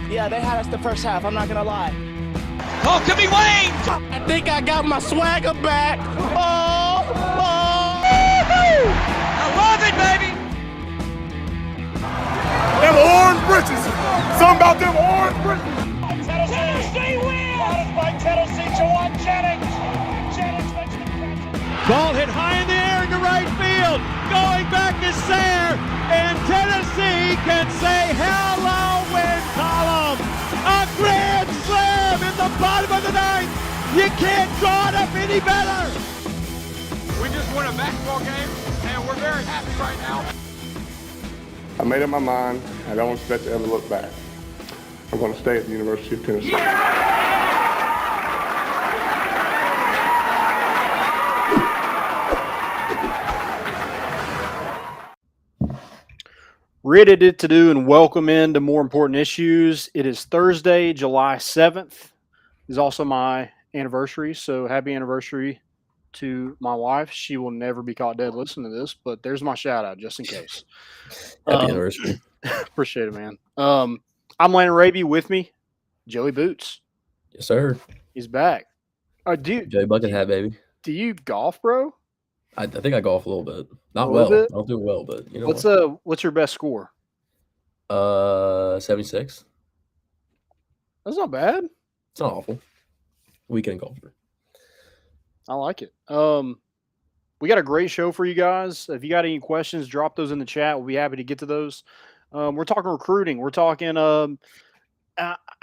Yeah, they had us the first half, I'm not going to lie. Oh, could be Wayne! I think I got my swagger back. Oh! I love it, baby! Them orange britches. Something about them orange britches. Tennessee wins! By Tennessee, Jawan Jennings. Jennings makes the catch. Ball hit high in the air into right field. Going back is Sayre. And Tennessee can say hello, win column. A grand slam in the bottom of the ninth. You can't draw it up any better. We just won a basketball game, and we're very happy right now. I made up my mind. I don't expect to ever look back. I'm going to stay at the University of Tennessee. Ready to do and welcome into More Important Issues. It is Thursday, July 7th. It's also my anniversary, so happy anniversary to my wife. She will never be caught dead listening to this, but there's my shout out just in case. Happy anniversary. Appreciate it, man. I'm Landon Raby. With me, Joey Boots. Yes, sir. He's back. Joey Bucket hat, baby. Do you golf, bro? I think I golf a little bit. Not A well. little bit? I don't do it well, but you know What's your best score? 76. That's not bad. It's not awful. Weekend golfer. I like it. We got a great show for you guys. If you got any questions, drop those in the chat. We'll be happy to get to those. We're talking recruiting. We're talking. I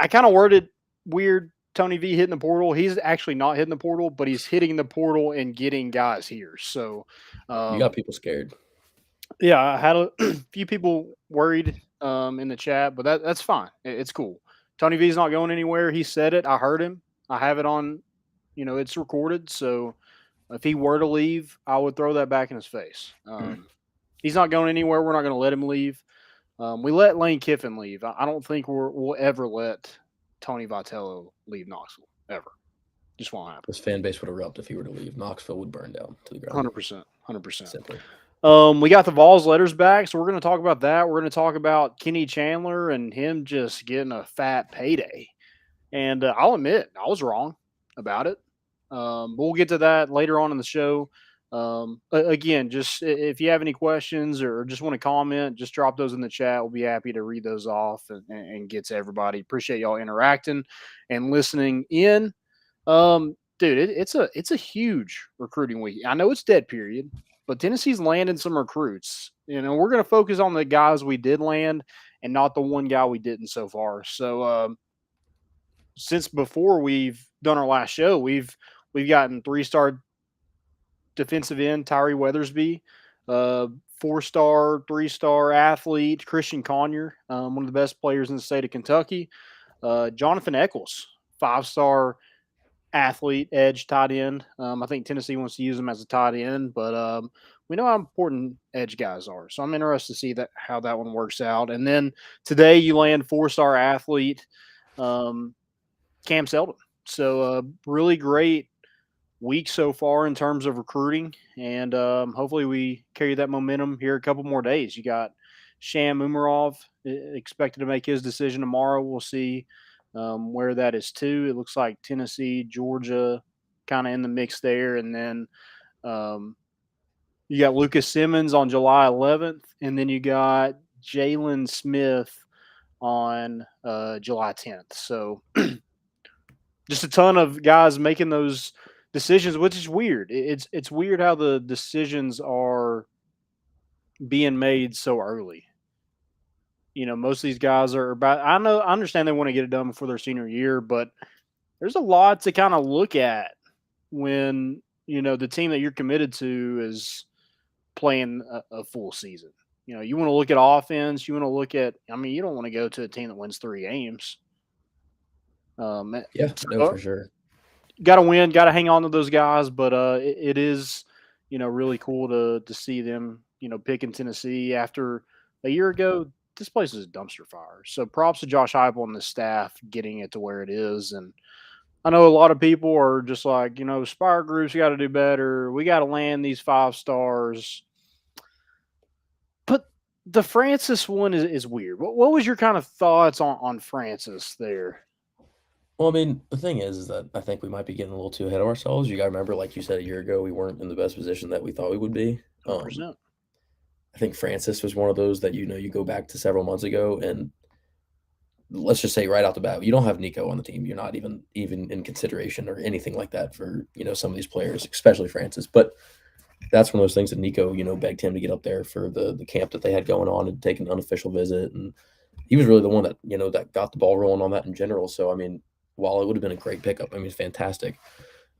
kind of worded weird. Tony V hitting the portal. He's actually not hitting the portal, but he's hitting the portal and getting guys here. So You got people scared. yeah, I had a few people worried in the chat, but that's fine. It's cool. Tony V's not going anywhere. He said it. I heard him. I have it on. It's recorded. So if he were to leave, I would throw that back in his face. He's not going anywhere. We're not going to let him leave. We let Lane Kiffin leave. I don't think we'll ever let Tony Vitello leave Knoxville, ever. Just won't happen. This fan base would erupt if he were to leave. Knoxville would burn down to the ground. 100%. Simply. We got the Vols letters back, so we're going to talk about that. We're going to talk about Kenny Chandler and him just getting a fat payday. And I'll admit, I was wrong about it. But we'll get to that later on in the show. Again, just if you have any questions or just want to comment, just drop those in the chat. We'll be happy to read those off and get to everybody. Appreciate y'all interacting and listening in. Dude, it's a huge recruiting week. I know it's dead period, but Tennessee's landing some recruits. We're going to focus on the guys we did land and not the one guy we didn't so far. So, since before we've done our last show, we've gotten 3-star defensive end Tyree Weathersby, 4-star, 3-star athlete Christian Conyer, one of the best players in the state of Kentucky. Jonathan Eccles, 5-star athlete, edge, tight end. I think Tennessee wants to use him as a tight end, but we know how important edge guys are. So I'm interested to see how that one works out. And then today you land 4-star athlete Cam Seldon. So really great week so far in terms of recruiting, and hopefully we carry that momentum here a couple more days. You got Sham Umarov expected to make his decision tomorrow. We'll see where that is to. It looks like Tennessee, Georgia kind of in the mix there, and then you got Lucas Simmons on July 11th, and then you got Jalen Smith on July 10th. So just a ton of guys making those decisions, which is weird. It's weird how the decisions are being made so early. Most of these guys are about. I understand they want to get it done before their senior year, but there's a lot to kind of look at when the team that you're committed to is playing a full season. You want to look at offense. You want to look at. You don't want to go to a team that wins 3 games. For sure. Got to win, got to hang on to those guys, but it is, really cool to see them, picking Tennessee after a year ago. This place is a dumpster fire. So props to Josh Heupel and the staff getting it to where it is. And I know a lot of people are just like, Spire Group's got to do better. We got to land these 5 stars. But The Francis one is weird. What was your kind of thoughts on Francis there? Well, I mean, the thing is that I think we might be getting a little too ahead of ourselves. You got to remember, like you said a year ago, we weren't in the best position that we thought we would be. 100%. I think Francis was one of those that you go back to several months ago, and let's just say right out the bat, you don't have Nico on the team. You're not even in consideration or anything like that for some of these players, especially Francis. But that's one of those things that Nico begged him to get up there for the camp that they had going on and take an unofficial visit, and he was really the one that that got the ball rolling on that in general. So I mean, while it would have been a great pickup, I mean, fantastic.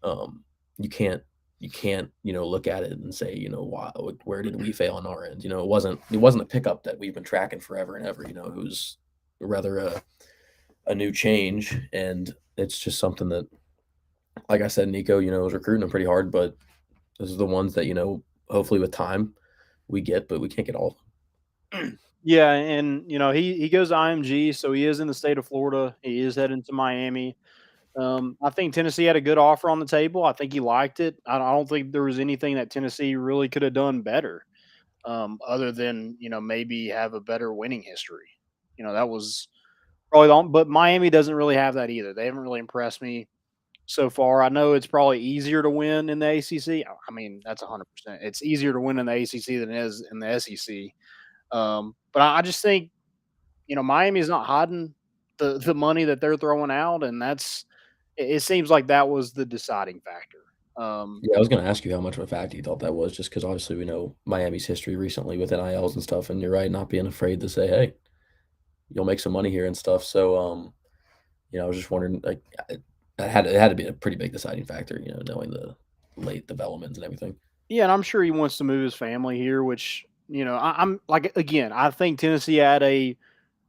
You can't look at it and say why, where did we fail on our end? It wasn't a pickup that we've been tracking forever and ever. It was rather a new change, and it's just something that, like I said, Nico was recruiting them pretty hard, but those are the ones that hopefully with time we get, but we can't get all of them. Yeah, and he goes to IMG, so he is in the state of Florida. He is heading to Miami. I think Tennessee had a good offer on the table. I think he liked it. I don't think there was anything that Tennessee really could have done better, other than maybe have a better winning history. That was probably the but Miami doesn't really have that either. They haven't really impressed me so far. I know it's probably easier to win in the ACC. I mean, that's 100%. It's easier to win in the ACC than it is in the SEC. But I just think Miami's not hiding the money that they're throwing out, and it seems like that was the deciding factor. Yeah, I was going to ask you how much of a factor you thought that was, just because obviously we know Miami's history recently with NILs and stuff, and you're right, not being afraid to say, hey, you'll make some money here and stuff. So, I was just wondering, like, it had to be a pretty big deciding factor, knowing the late developments and everything. Yeah, and I'm sure he wants to move his family here, which I'm like, again, I think Tennessee had a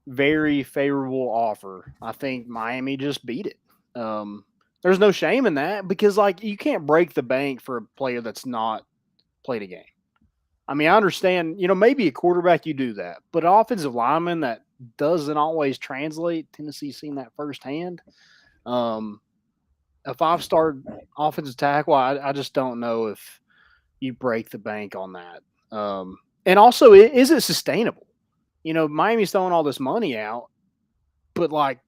very favorable offer. I think Miami just beat it. There's no shame in that because like you can't break the bank for a player that's not played a game. I mean, I understand, maybe a quarterback you do that, but an offensive lineman that doesn't always translate. Tennessee's seen that firsthand. A 5-star offensive tackle, I just don't know if you break the bank on that. And also, is it sustainable? Miami's throwing all this money out, but like,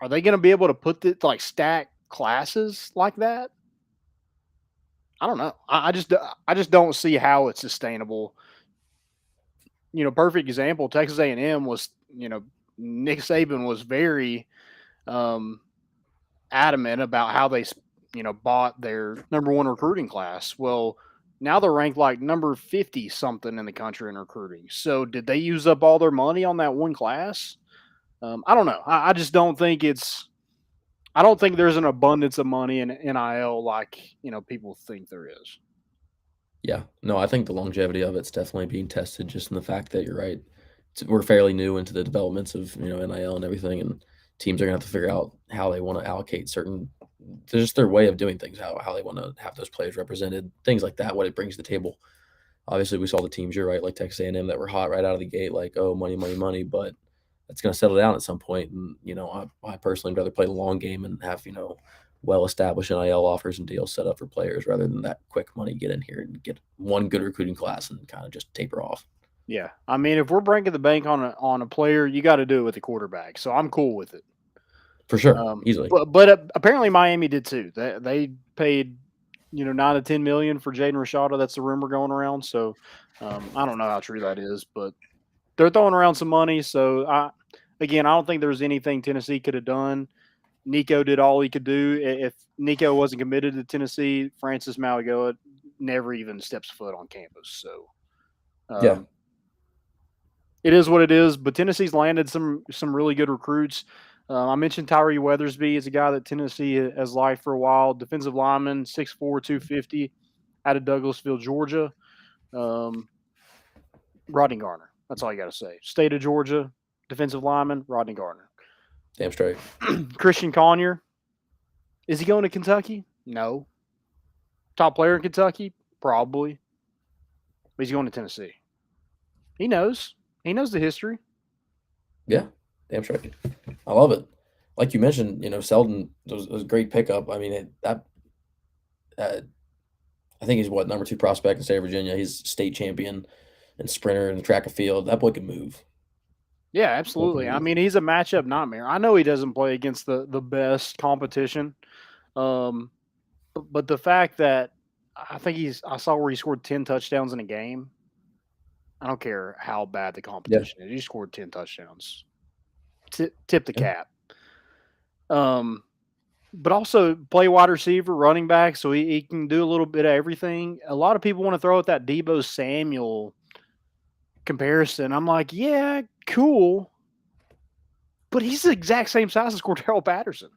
are they going to be able to put stack classes like that? I don't know. I just don't see how it's sustainable. Perfect example. Texas A&M was, Nick Saban was very adamant about how they, bought their number one recruiting class. Well, now they're ranked like number 50 something in the country in recruiting. So did they use up all their money on that one class? I don't know. I just don't think I don't think there's an abundance of money in NIL like, people think there is. Yeah, no, I think the longevity of it's definitely being tested just in the fact that you're right. We're fairly new into the developments of NIL and everything, and teams are gonna have to figure out how they want to allocate certain, just their way of doing things, how they want to have those players represented, things like that, what it brings to the table. Obviously, we saw the teams, you're right, like Texas A&M that were hot right out of the gate, like, oh, money, money, money, but that's going to settle down at some point. And I personally would rather play the long game and have well-established NIL offers and deals set up for players rather than that quick money get in here and get one good recruiting class and kind of just taper off. Yeah, I mean, if we're breaking the bank on a player, you got to do it with a quarterback. So I'm cool with it for sure, easily. But apparently Miami did too. They paid $9 to $10 million for Jaden Rashada. That's the rumor going around. So I don't know how true that is, but they're throwing around some money. So I don't think there's anything Tennessee could have done. Nico did all he could do. If Nico wasn't committed to Tennessee, Francis Malagoa never even steps foot on campus. So yeah. It is what it is, but Tennessee's landed some really good recruits. I mentioned Tyree Weathersby is a guy that Tennessee has liked for a while. Defensive lineman, 6'4", 250, out of Douglasville, Georgia. Rodney Garner. That's all you got to say. State of Georgia, defensive lineman, Rodney Garner. Damn straight. Christian Conyer. Is he going to Kentucky? No. Top player in Kentucky? Probably. But he's going to Tennessee. He knows. He knows the history. Yeah, damn straight. I love it. Like you mentioned, Seldon was a great pickup. I mean, I think he's number 2 prospect in the state of Virginia. He's state champion and sprinter in the track and field. That boy can move. Yeah, absolutely. I mean, he's a matchup nightmare. I know he doesn't play against the best competition, um, but the fact that I saw where he scored 10 touchdowns in a game. I don't care how bad the Yeah. competition is. He scored 10 touchdowns. Tip the Yeah. cap. But also play wide receiver, running back, so he can do a little bit of everything. A lot of people want to throw out that Debo Samuel comparison. I'm like, yeah, cool. But he's the exact same size as Cordero Patterson.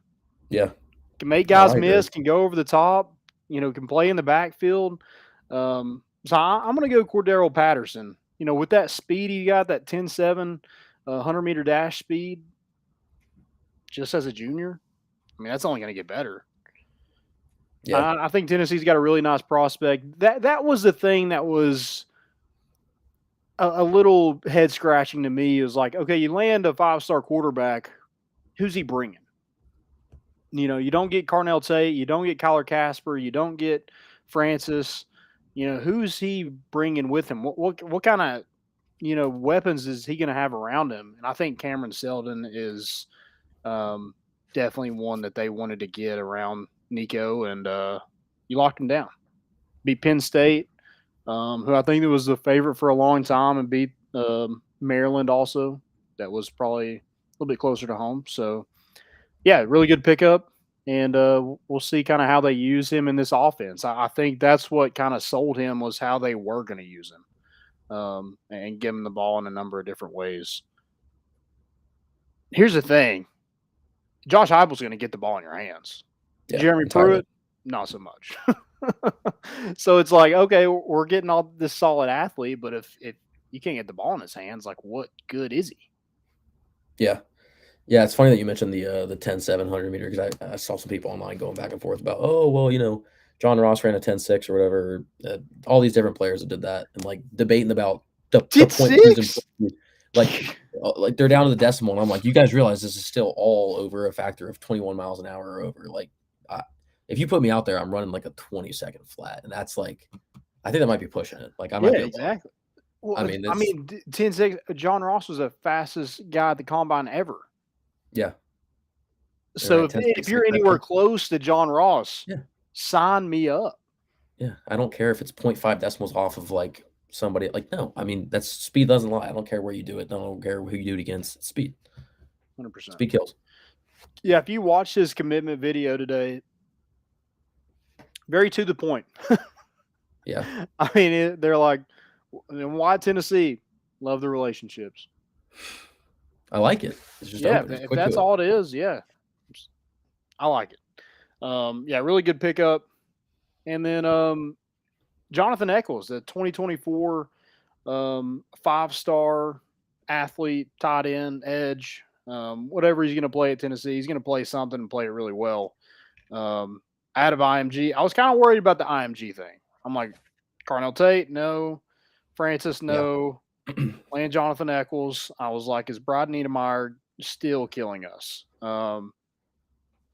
Yeah. Can make No, guys I agree. miss, can go over the top, can play in the backfield. So I'm going to go Cordero Patterson. With that speed he got, that 10.7, 100-meter dash speed, just as a junior, I mean, that's only going to get better. Yeah. I think Tennessee's got a really nice prospect. That was the thing that was a little head scratching to me. Is like, okay, you land a 5-star quarterback. Who's he bringing? You don't get Carnell Tate, you don't get Kyler Casper, you don't get Francis. Who's he bringing with him? What kind of weapons is he going to have around him? And I think Cameron Seldon is definitely one that they wanted to get around Nico, and you locked him down. Beat Penn State, who I think was the favorite for a long time, and beat Maryland also. That was probably a little bit closer to home. So, yeah, really good pickup, and we'll see kind of how they use him in this offense. I think that's what kind of sold him, was how they were going to use him and give him the ball in a number of different ways. Here's the thing. Josh Heupel's going to get the ball in your hands. Yeah, Jeremy entirely. Pruitt, not so much. So it's like, okay, we're getting all this solid athlete, but if you can't get the ball in his hands, like, what good is he? Yeah. Yeah, it's funny that you mentioned the 10.7 meter, because I saw some people online going back and forth about, oh, well, John Ross ran a 10.6 or whatever. All these different players that did that, and like debating about the point twos and like they're down to the decimal, and I'm like, you guys realize this is still all over a factor of 21 miles an hour or over. Like, if you put me out there, I'm running like a 20-second flat, and that's like, I think that might be pushing it. Like, I might be exactly. Well, I mean, 10.6. John Ross was the fastest guy at the combine ever. Yeah. So if you're anywhere close to John Ross, sign me up. Yeah, I don't care if it's 0.5 decimals off of like somebody. Like, no, I mean, that's speed doesn't lie. I don't care where you do it. I don't care who you do it against. It's speed. 100%. Speed kills. Yeah, if you watch his commitment video today, very to the point. Yeah. I mean, they're like, why Tennessee? Love the relationships. I like it. It's just if that's all it is, yeah. I like it. Yeah, really good pickup. And then Jonathan Eccles, the 2024 5-star athlete, tight end, edge, whatever he's going to play at Tennessee, he's going to play something and play it really well. Out of IMG, I was kind of worried about the IMG thing. I'm like, Carnell Tate, no. Francis, no. Playing Jonathan Eccles, I was like, is Brad Niedermeyer still killing us?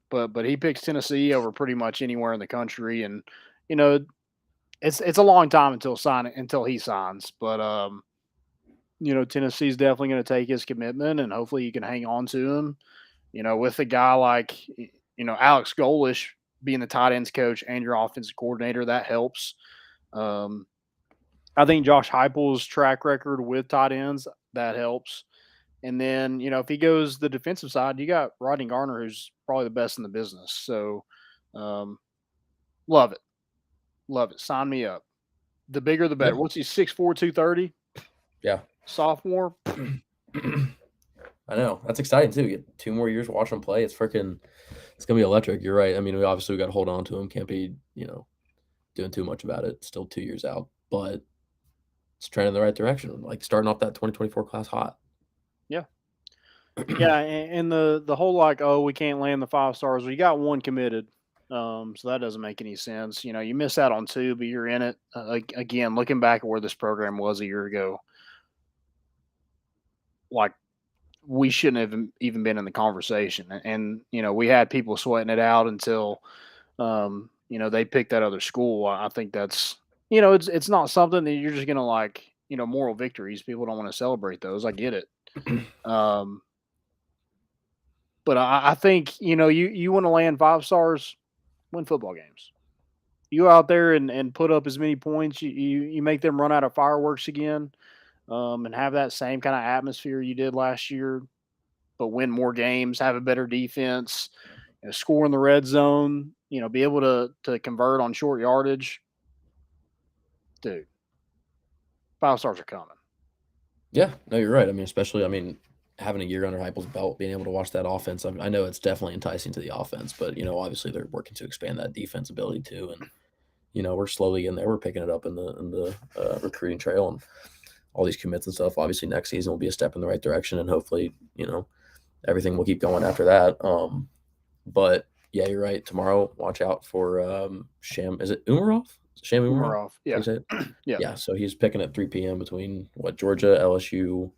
But he picks Tennessee over pretty much anywhere in the country, and it's a long time until he signs. But Tennessee's definitely going to take his commitment, and hopefully you can hang on to him. With a guy like Alex Golish being the tight ends coach and your offensive coordinator, that helps. I think Josh Heupel's track record with tight ends, that helps. And then, if he goes the defensive side, you got Rodney Garner, who's probably the best in the business. So, love it. Love it. Sign me up. The bigger, the better. Yeah. What's he, 6'4", 230? Yeah. Sophomore. I know. That's exciting, too. You get 2 more years watching him play. It's going to be electric. You're right. I mean, we got to hold on to him. Can't be, doing too much about it. Still 2 years out. But it's trending in the right direction. Like, starting off that 2024 class hot. Yeah. Yeah, and the whole like, oh, we can't land the 5 stars. We got 1 committed, so that doesn't make any sense. You miss out on 2, but you're in it. Again, looking back at where this program was a year ago, like, we shouldn't have even been in the conversation. And we had people sweating it out until they picked that other school. I think that's it's not something that you're just gonna like moral victories. People don't want to celebrate those. I get it. But I think, you want to land 5 stars, win football games. You go out there and put up as many points. You make them run out of fireworks again, and have that same kind of atmosphere you did last year, but win more games, have a better defense, score in the red zone, be able to convert on short yardage. Dude, 5 stars are coming. Yeah, no, you're right. I mean, especially, having a year under Heupel's belt, being able to watch that offense. I know it's definitely enticing to the offense, but, obviously they're working to expand that defense ability too. And, we're slowly in there. We're picking it up in the recruiting trail, and all these commits and stuff. Obviously next season will be a step in the right direction, and hopefully, everything will keep going after that. But yeah, you're right. Tomorrow, watch out for Sham. Is it Umarov? Sham Umarov? Yeah. Yeah. Yeah. So he's picking at 3 p.m. between Georgia, LSU,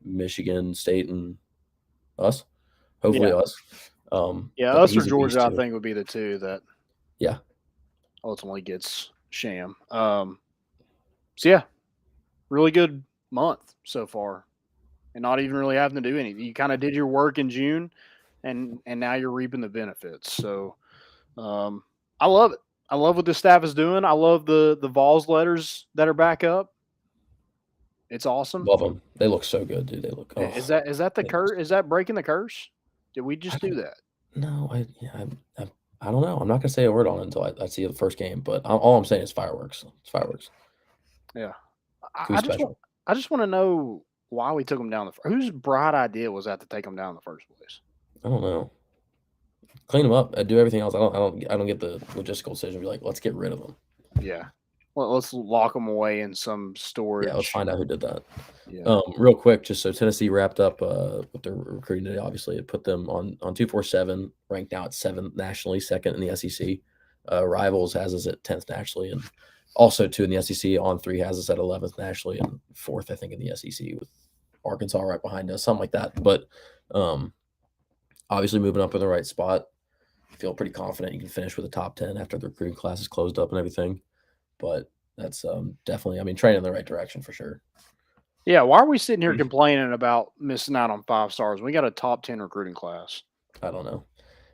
Michigan State, and us. Hopefully us. Us or Georgia, I think, would be the two that ultimately gets Sham. So yeah, really good month so far, and not even really having to do anything. You kind of did your work in June, and now you're reaping the benefits. So I love it. I love what the staff is doing. I love the Vols letters that are back up. It's awesome. Love them. They look so good, dude. They look. Oh, is that the curse? Is that breaking the curse? Did we just do that? No, I don't know. I'm not gonna say a word on it until I see the first game. But all I'm saying is fireworks. It's fireworks. Yeah, I just want to know why we took them down. Whose bright idea was that to take them down in the first place? I don't know. Clean them up. Do everything else. I don't get the logistical decision. Be like, let's get rid of them. Yeah. Well, let's lock them away in some storage. Yeah, let's find out who did that. Yeah. Real quick, just so Tennessee wrapped up with their recruiting today. Obviously, it put them on 247, ranked now at 7th nationally, 2nd in the SEC. Rivals has us at 10th nationally, and also 2 in the SEC. On 3 has us at 11th nationally, and 4th, I think, in the SEC, with Arkansas right behind us, something like that. But obviously, moving up in the right spot. Feel pretty confident you can finish with the top 10 after the recruiting class is closed up and everything. But that's definitely, trending in the right direction for sure. Yeah, why are we sitting here complaining about missing out on 5 stars? We got a top 10 recruiting class. I don't know.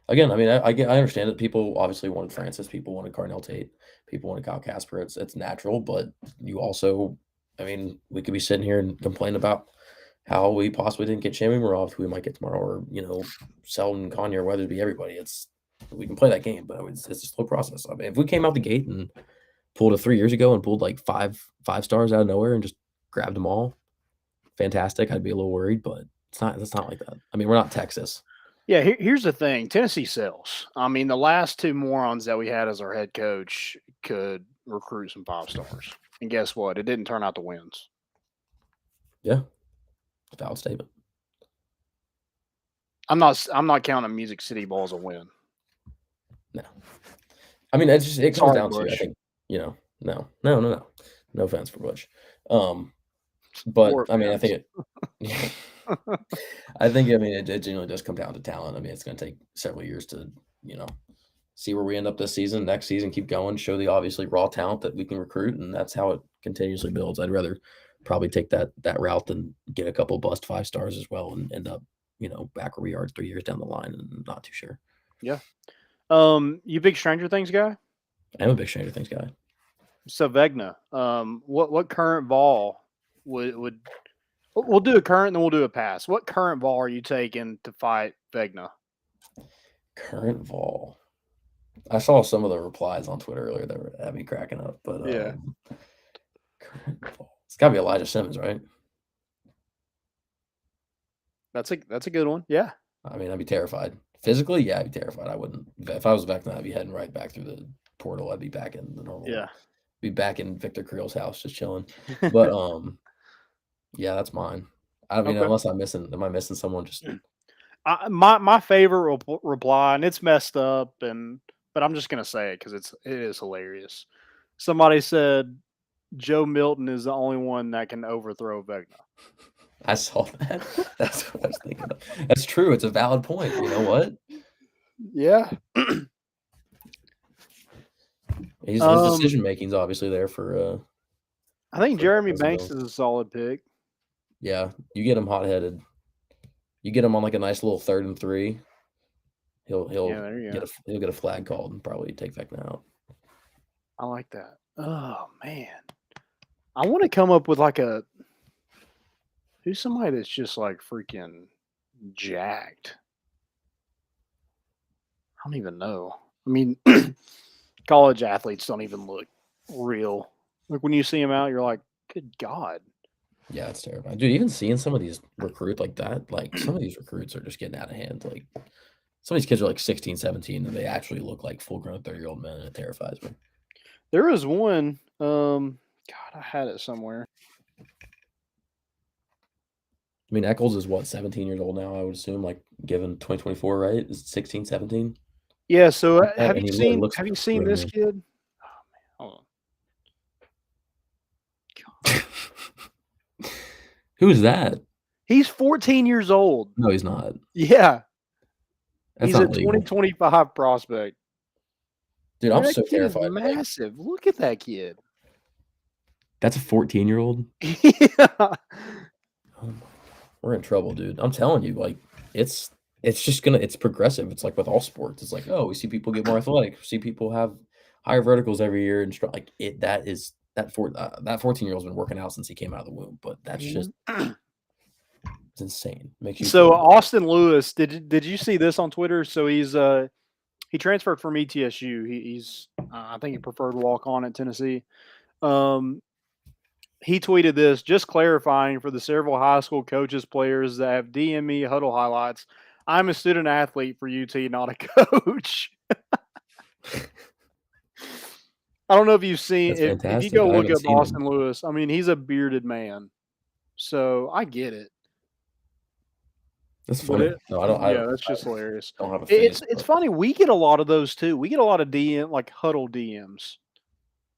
Again, I understand that people obviously wanted Francis, people wanted Carnell Tate, people wanted Kyle Casper. It's natural, but you also, we could be sitting here and complain about how we possibly didn't get Shammy Marov, who we might get tomorrow, or Seldon, Conyer, Weathersby, everybody. We can play that game, but it's a slow process. If we came out the gate and pulled it 3 years ago and pulled like five stars out of nowhere and just grabbed them all, fantastic. I'd be a little worried, but it's not like that. We're not Texas. Yeah, here's the thing. Tennessee sells. The last 2 morons that we had as our head coach could recruit some 5 stars. And guess what? It didn't turn out to wins. Yeah. Valid statement. I'm not counting Music City Ball as a win. No. It comes down to, I think, no. No offense for Butch. But I think it I think it genuinely does come down to talent. It's going to take several years to, see where we end up this season, next season, keep going, show the obviously raw talent that we can recruit, and that's how it continuously builds. I'd rather probably take that route than get a couple bust 5 stars as well and end up, back where we are 3 years down the line, and I'm not too sure. Yeah. You big Stranger Things guy? I am a big Stranger Things guy. So Vegna, what current Vol would we'll do a current and then we'll do a pass. What current Vol are you taking to fight Vegna? Current Vol. I saw some of the replies on Twitter earlier that were had me cracking up, but yeah. Current Vol. It's gotta be Elijah Simmons, right? That's a good one. Yeah. I'd be terrified. Physically, yeah, I'd be terrified. I wouldn't. If I was Vecna, I'd be heading right back through the portal. I'd be back in the normal. Yeah. Be back in Victor Creel's house just chilling. But yeah, that's mine. Okay. Unless am I missing someone? Just my favorite reply, and it's messed up, but I'm just gonna say it because it is hilarious. Somebody said Joe Milton is the only one that can overthrow Vecna. I saw that. That's what I was thinking of. That's true. It's a valid point. You know what? Yeah. His decision making is obviously there for I think for Jeremy Buffalo Banks Bills. is a solid pick. Yeah, you get him hot-headed. You get him on like a nice little 3rd and 3. He'll There you go. he'll get a flag called and probably take back out. I like that. Oh man, I want to come up with like who's somebody that's just like freaking jacked. I don't even know. I mean, college athletes don't even look real. Like when you see them out, you're like, good God. Yeah, it's terrible. Dude, even seeing some of these recruits like that, like some of these recruits are just getting out of hand. Like some of these kids are like 16, 17, and they actually look like full-grown 30-year-old men, and it terrifies me. There was one, God, I had it somewhere. I mean, Eccles is what, 17 years old now, I would assume, like given 2024, right? Is it 16, 17? Yeah, so And he really looks have you like seen this man. kid? Oh man, hold on. Who's that? He's 14 years old. No, he's not. Yeah. That's He's a not legal. 2025 prospect. Dude, I'm That so kid is terrified. Like, massive. Look at that kid. that's a 14-year-old? Yeah. Oh my, we're in trouble, dude. I'm telling you, like, it's just it's progressive. It's like with all sports. It's like, oh, we see people get more athletic. We see people have higher verticals every year, and like that 14-year-old's been working out since he came out of the womb. But that's just it's insane. Makes you So feel Austin Lewis, did you see this on Twitter? So he transferred from ETSU. He's I think he preferred walk on at Tennessee. He tweeted this, just clarifying for the several high school coaches, players that have DM me huddle highlights. I'm a student athlete for UT, not a coach. I don't know if you've seen that's if you fantastic. go I look haven't up seen Austin him. Lewis. I mean, he's a bearded man, so I get it. That's But funny. No, I don't. yeah, that's just hilarious. I don't have a face. It's funny. We get a lot of those too. We get a lot of DM like huddle DMs,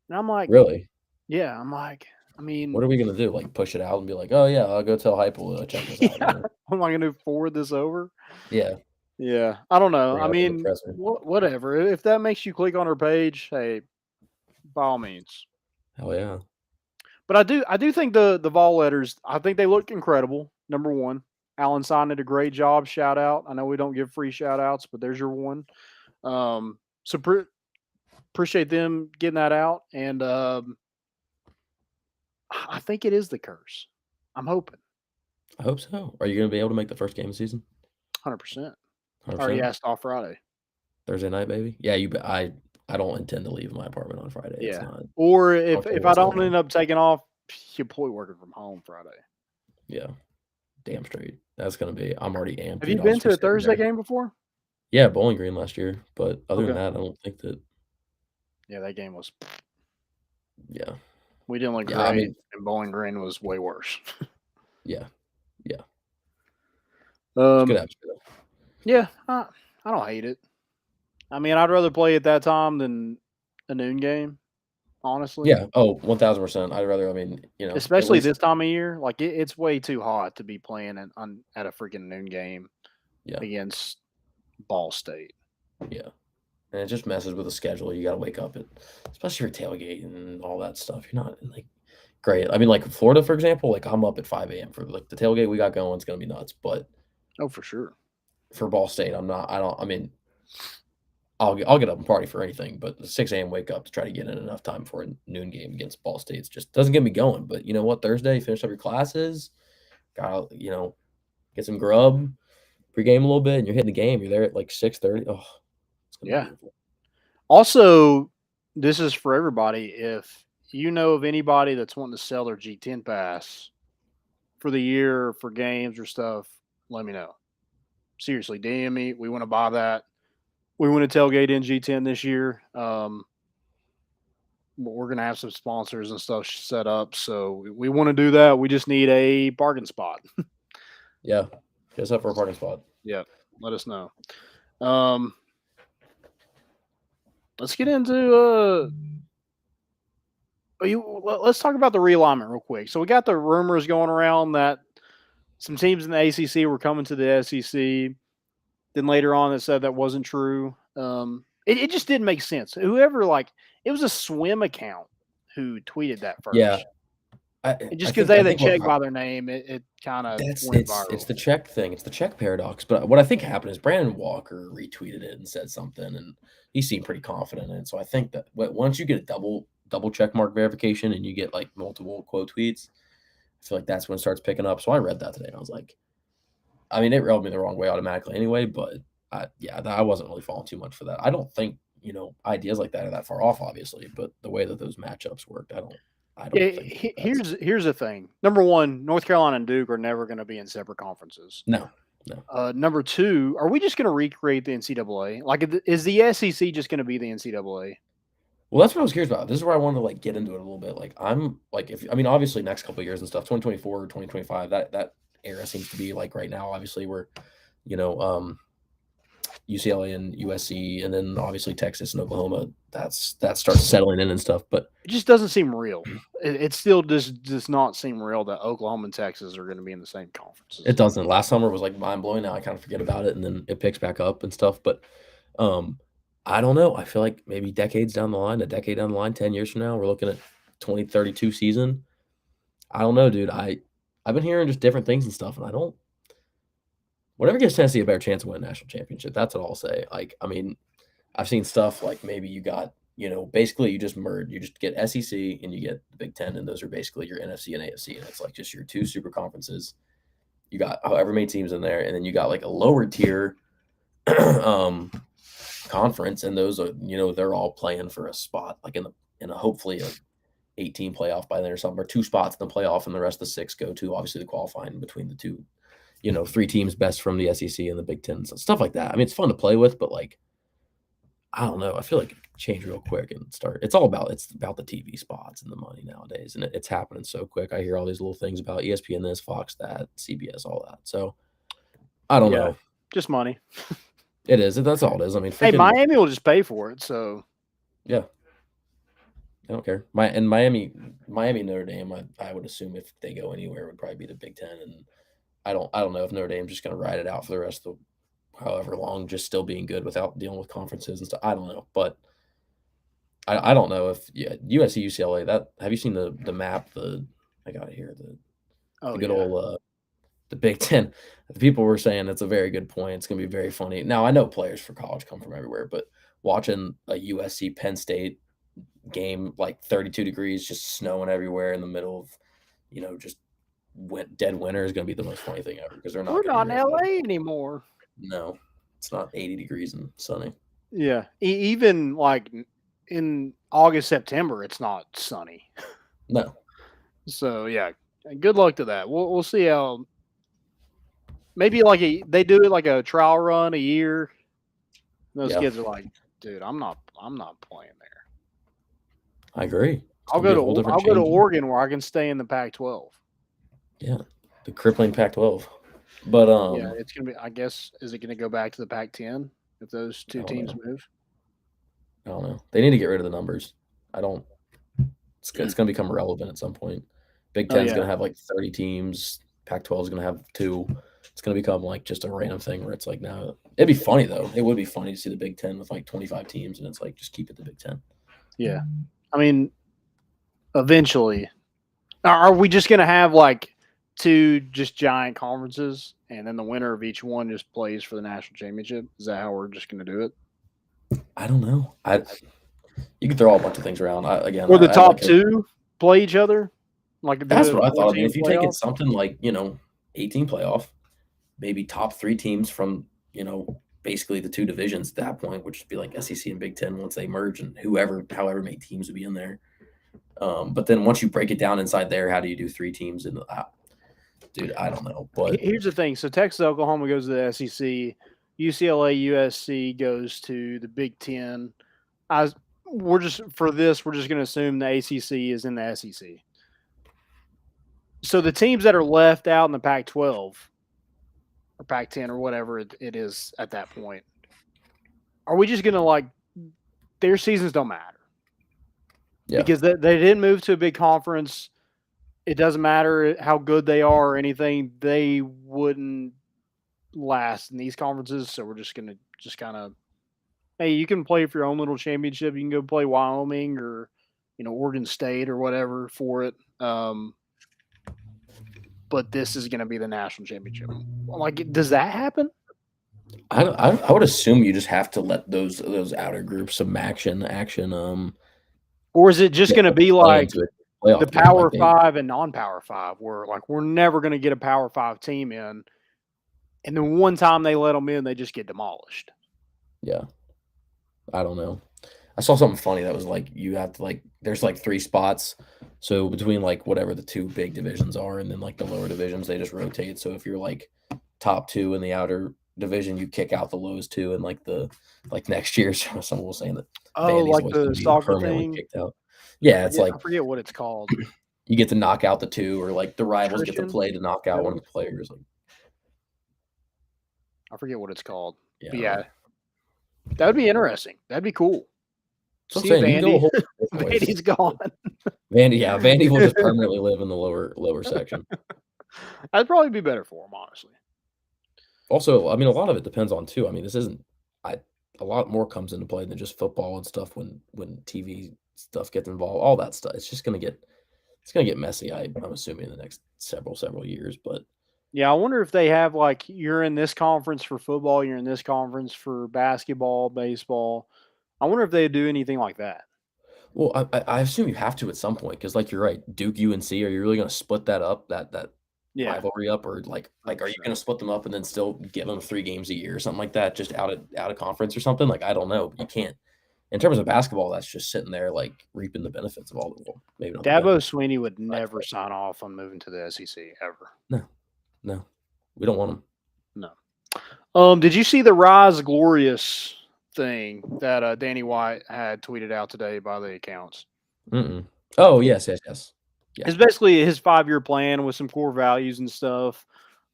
and I'm like, Really? yeah, I'm like, I mean, What are we gonna do? Like push it out and be like, oh yeah, I'll go tell Hypel to check this out. yeah, am I going to forward this over? Yeah. Yeah, I don't know. Bring I it up to the mean, presser. whatever. If that makes you click on her page, hey, by all means. Hell yeah. But I do think the Vol letters, I think they look incredible. Number one, Alan Sign did a great job. Shout out. I know we don't give free shout outs, but there's your one. So appreciate them getting that out, and I think it is the curse. I'm hoping. I hope so. Are you gonna be able to make the first game of the season? 100%. 100%? Already asked off Friday. Thursday night, baby. Yeah, I don't intend to leave my apartment on Friday. It's Yeah. not. Or care if I what's don't going on. end up taking off, you're probably working from home Friday. Yeah. Damn straight. That's gonna be. I'm already amped. Have you dude. I'll been just to be a sitting Thursday there. game before? Yeah, Bowling Green last year, but other than Okay. that, I don't think that. Yeah, that game was. Yeah. We didn't look Yeah, great, I mean, and Bowling Green was way worse. yeah, yeah. It's good atmosphere though. Yeah, I don't hate it. I mean, I'd rather play at that time than a noon game, honestly. Yeah. Oh, 1000%. I'd rather. I mean, at Especially least. this time of year, like it's way too hot to be playing at a freaking noon game Yeah. against Ball State. Yeah. And it just messes with the schedule. You got to wake up at, especially for tailgate and all that stuff. You're not like great. I mean, like Florida, for example, like I'm up at 5 a.m. for like the tailgate we got going. It's going to be nuts. But Oh, for sure. for Ball State, I'm not, I mean, I'll get up and party for anything, but the 6 a.m. wake up to try to get in enough time for a noon game against Ball State just doesn't get me going. But you know what? Thursday, finish up your classes, got get some grub, pregame a little bit, and you're hitting the game. You're there at like 6:30. Oh, it's gonna be Yeah. beautiful. Also, this is for everybody. If you know of anybody that's wanting to sell their G10 pass for the year, for games or stuff, let me know. Seriously, DM me. We want to buy that. We want to tailgate in G10 this year. We're going to have some sponsors and stuff set up. So we want to do that. We just need a parking spot. Yeah, just up for a parking spot. Yeah, let us know. Let's get into let's talk about the realignment real quick. So we got the rumors going around that some teams in the ACC were coming to the SEC. Then later on, it said that wasn't true. It just didn't make sense. Whoever it was a swim account who tweeted that first. Yeah, Just because they had the check by their name, it kind of went viral. It's the check thing. It's the check paradox. But what I think happened is Brandon Walker retweeted it and said something, and he seemed pretty confident in it. So I think that once you get a double check mark verification and you get like multiple quote tweets, I feel like that's when it starts picking up. So I read that today and I was like, I mean, it rubbed me the wrong way automatically anyway, but I wasn't really falling too much for that. I don't think, ideas like that are that far off, obviously, but the way that those matchups worked, I don't think. Here's the thing. Number one, North Carolina and Duke are never going to be in separate conferences. No. Number two, are we just going to recreate the NCAA? Like, is the SEC just going to be the NCAA? Well, that's what I was curious about. This is where I wanted to get into it a little bit. Like, I'm like, obviously next couple of years and stuff, 2024, 2025, that era seems to be like right now, obviously we're, UCLA and USC, and then obviously Texas and Oklahoma. That starts settling in and stuff, but it just doesn't seem real. It still does not seem real that Oklahoma and Texas are going to be in the same conferences. It doesn't. Last summer was like mind blowing. Now I kind of forget about it, and then it picks back up and stuff. But I don't know. I feel like maybe a decade down the line, 10 years from now, we're looking at 2032 season. I don't know, dude. I've been hearing just different things and stuff, and I don't. Whatever gives Tennessee a better chance to win a national championship, that's what I'll say. Like, I mean, I've seen stuff like maybe you got, basically you just merge. You just get SEC and you get the Big Ten, and those are basically your NFC and AFC, and it's like just your two super conferences. You got however many teams in there, and then you got like a lower tier conference, and those are, they're all playing for a spot, like in a hopefully a 18 playoff by then or something, or 2 spots in the playoff, and the rest of the 6 go to obviously the qualifying between the two. 3 teams best from the SEC and the Big Ten, so stuff like that. I mean, it's fun to play with, but like, I don't know. I feel like it could change real quick and start. It's about the TV spots and the money nowadays, and it's happening so quick. I hear all these little things about ESPN this, Fox that, CBS, all that. So I don't know. Just money. It is. That's all it is. I mean, Miami will just pay for it. So yeah, I don't care. Miami, Notre Dame. I would assume if they go anywhere, would probably be the Big Ten, and I don't know if Notre Dame's just going to ride it out for the rest of however long, just still being good without dealing with conferences and stuff. I don't know, but I don't know if USC, UCLA. That have you seen the map? I got it here. The good old the Big Ten. The people were saying it's a very good point. It's going to be very funny. Now I know players for college come from everywhere, but watching a USC Penn State game, like 32 degrees, just snowing everywhere in the middle of just dead winter is going to be the most funny thing ever, because we're not in LA anymore. No, it's not 80 degrees and sunny. Yeah, even like in August, September, it's not sunny. No. So yeah, good luck to that. We'll see how. Maybe they do it like a trial run a year. Those kids are like, dude, I'm not playing there. I agree. I'll go to Oregon where I can stay in the Pac-12. Yeah, the crippling Pac-12. But yeah, it's gonna be. I guess is it gonna go back to the Pac-10 if those two teams move? I don't know. They need to get rid of the numbers. It's going to become irrelevant at some point. Big Ten's going to have like 30 teams. Pac-12 is going to have 2. It's going to become like just a random thing where it's like, now it'd be funny though. It would be funny to see the Big Ten with like 25 teams, and it's like, just keep it the Big Ten. Yeah. I mean, eventually, are we just going to have like 2 just giant conferences, and then the winner of each one just plays for the national championship? Is that how we're just going to do it? I don't know. You can throw a bunch of things around. Or the top 2 play each other? That's what I thought. I mean, if you take it something like, 18 playoff, maybe top 3 teams from, basically the 2 divisions at that point, which would be like SEC and Big Ten once they merge, and however many teams would be in there. But then once you break it down inside there, how do you do 3 teams in dude, I don't know. But here's the thing. So Texas, Oklahoma goes to the SEC. UCLA, USC goes to the Big Ten. We're just going to assume the ACC is in the SEC. So the teams that are left out in the Pac-12 or Pac-10 or whatever it is at that point, are we just going to their seasons don't matter? Yeah. Because they didn't move to a big conference. It doesn't matter how good they are or anything. They wouldn't last in these conferences. So we're just going to just kind of, hey, you can play for your own little championship. You can go play Wyoming or, Oregon State or whatever for it. but this is going to be the national championship. Like, does that happen? I would assume you just have to let those outer groups some action. Or is it just going to be like the game, Power Five and non-Power Five, where like we're never going to get a Power Five team in, and then one time they let them in, they just get demolished? Yeah, I don't know. I saw something funny that was like you have to like there's like 3 spots, so between like whatever the 2 big divisions are, and then like the lower divisions they just rotate. So if you're like top 2 in the outer division, you kick out the lowest 2, and like next year, someone was saying that. Like the soccer thing. Kicked out. Yeah, it's like I forget what it's called. You get to knock out the 2, or like the rivals get to play to knock out one of the players. Like, I forget what it's called. Yeah, that would be interesting. That'd be cool. So I'm saying, Vandy. Vandy's gone. Vandy will just permanently live in the lower section. That'd probably be better for him, honestly. Also, I mean, a lot of it depends on too. I mean, this isn't. A lot more comes into play than just football and stuff when TV stuff gets involved. All that stuff. It's gonna get messy. I'm assuming in the next several years. But yeah, I wonder if they have like you're in this conference for football, you're in this conference for basketball, baseball. I wonder if they do anything like that. Well, I assume you have to at some point because, like, you're right, Duke, UNC. Are you really going to split that up, that rivalry up, or like are you going to split them up and then still give them 3 games a year or something like that, just out of conference or something? Like, I don't know. You can't. In terms of basketball, that's just sitting there like reaping the benefits of all the world. Maybe not. Dabo Swinney would never sign off on moving to the SEC ever. No, we don't want him. No. Did you see the Rise Glorious thing that Danny White had tweeted out today by the accounts? Oh, yes. Yeah. It's basically his 5-year plan with some core values and stuff.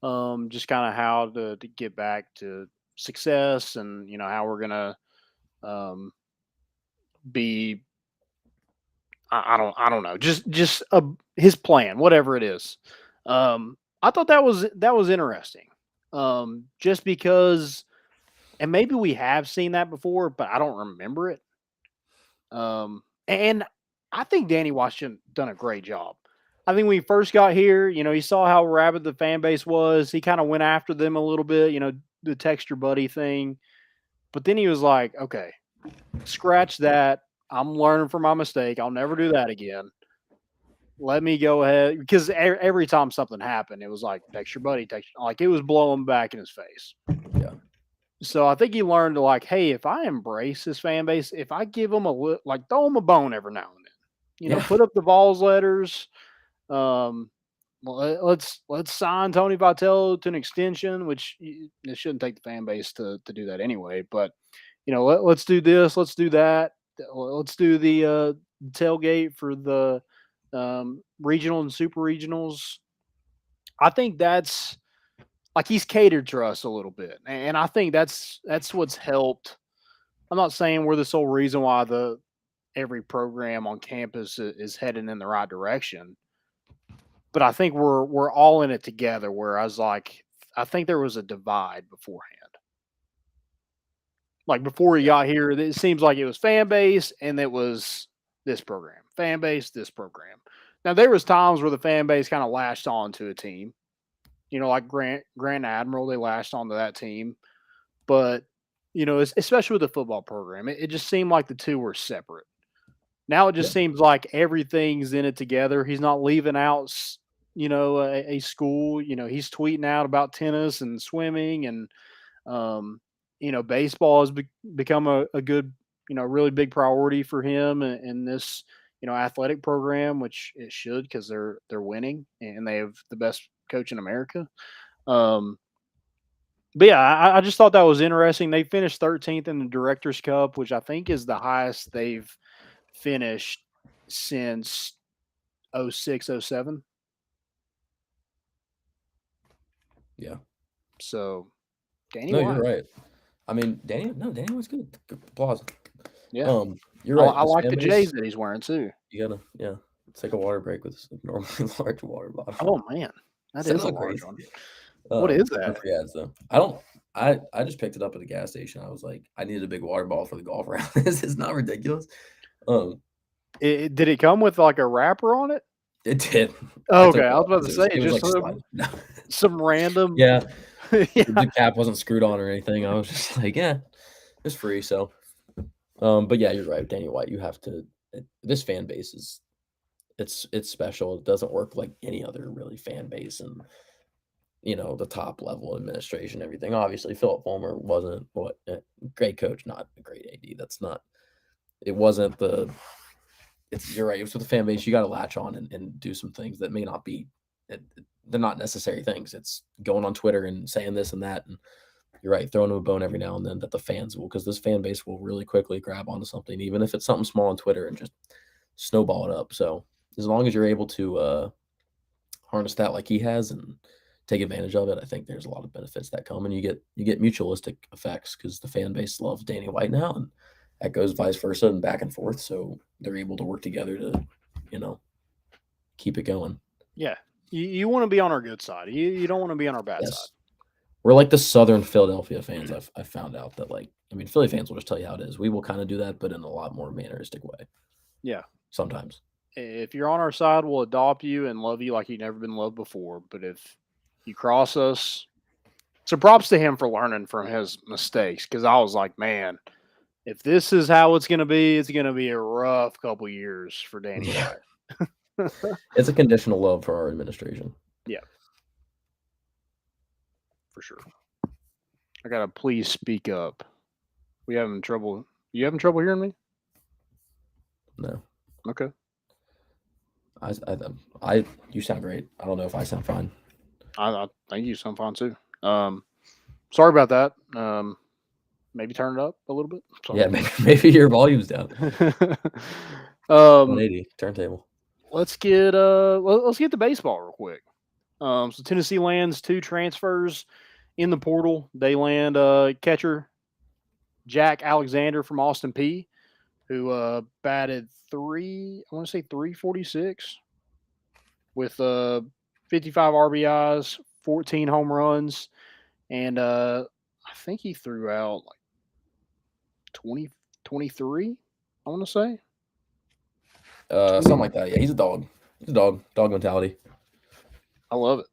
Just kind of how to get back to success, and how we're gonna be. I don't know. Just his plan, whatever it is. I thought that was interesting. Just because. And maybe we have seen that before, but I don't remember it. And I think Danny Washington done a great job. I think when he first got here, he saw how rabid the fan base was. He kind of went after them a little bit, the text your buddy thing. But then he was like, okay, scratch that. I'm learning from my mistake. I'll never do that again. Let me go ahead. Because every time something happened, it was like, text your buddy, like it was blowing back in his face. Yeah. So I think he learned to like, hey, if I embrace this fan base, if I give them throw them a bone every now and then, put up the Vols letters. Let's sign Tony Vitello to an extension, which it shouldn't take the fan base to do that anyway. But let's do this, let's do that, let's do the tailgate for the regional and super regionals. I think that's. Like he's catered to us a little bit, and I think that's what's helped. I'm not saying we're the sole reason why every program on campus is heading in the right direction, but I think we're all in it together. Whereas, like, I think there was a divide beforehand. Like before he got here, it seems like it was fan base, and it was this program, fan base, this program. Now there was times where the fan base kind of latched on to a team. Like Grand Admiral, they latched onto that team. But, especially with the football program, it just seemed like the two were separate. Now it just seems like everything's in it together. He's not leaving out, a school. He's tweeting out about tennis and swimming, and, baseball has become a good, really big priority for him in this, athletic program, which it should, because they're winning and they have the best coach in America. But yeah, I just thought that was interesting. They finished 13th in the Directors Cup, which I think is the highest they've finished since 06, 07. Yeah. So, Danny No, White. you're right. I mean, Danny was good. Applause. Yeah. You're right. I like the J's that he's wearing too. You gotta, take a water break with a normally large water bottle. Oh man, that is a large one. What is that? Yeah, so I just picked it up at the gas station. I was like, I needed a big water bottle for the golf round. It's not ridiculous. Did it come with like a wrapper on it? It did. Okay, took I was about to it say it was just like sliding. No. some random. Yeah, Yeah. the cap wasn't screwed on or anything. I was just like, yeah, it's free. So, but yeah, you're right, Danny White. You have to. This fan base is it's special. It doesn't work like any other really fan base, and the top level administration, everything. Obviously, Philip Fulmer wasn't great coach, not a great AD. That's not. It wasn't the. You're right. It's with the fan base. You got to latch on and do some things that may not be. They're not necessary things. It's going on Twitter and saying this and that. And you're right, throwing them a bone every now and then that the fans will, because this fan base will really quickly grab onto something, even if it's something small on Twitter, and just snowball it up. So as long as you're able to harness that like he has and take advantage of it, I think there's a lot of benefits that come, and you get mutualistic effects because the fan base loves Danny White now, and that goes vice versa and back and forth. So they're able to work together to, keep it going. Yeah. You want to be on our good side. You don't want to be on our bad side. We're like the Southern Philadelphia fans. I've found out that, Philly fans will just tell you how it is. We will kind of do that, but in a lot more manneristic way. Yeah. Sometimes. If you're on our side, we'll adopt you and love you like you've never been loved before. But if you cross us, so props to him for learning from his mistakes, because I was like, man, if this is how it's going to be a rough couple years for Danny White. It's a conditional love for our administration. Yeah. For sure. I got to please speak up. You having trouble hearing me? No. Okay. You sound great. I don't know if I sound fine. I think you sound fine too. Sorry about that. Maybe turn it up a little bit. Sorry. Yeah, maybe your volume's down. 180 turntable. Let's get the baseball real quick. So Tennessee lands 2 transfers in the portal. They land catcher Jack Alexander from Austin P, who batted 346 with 55 RBIs, 14 home runs, and I think he threw out like 23, I want to say. Something like that. Yeah, he's a dog. He's a dog. Dog mentality. I love it.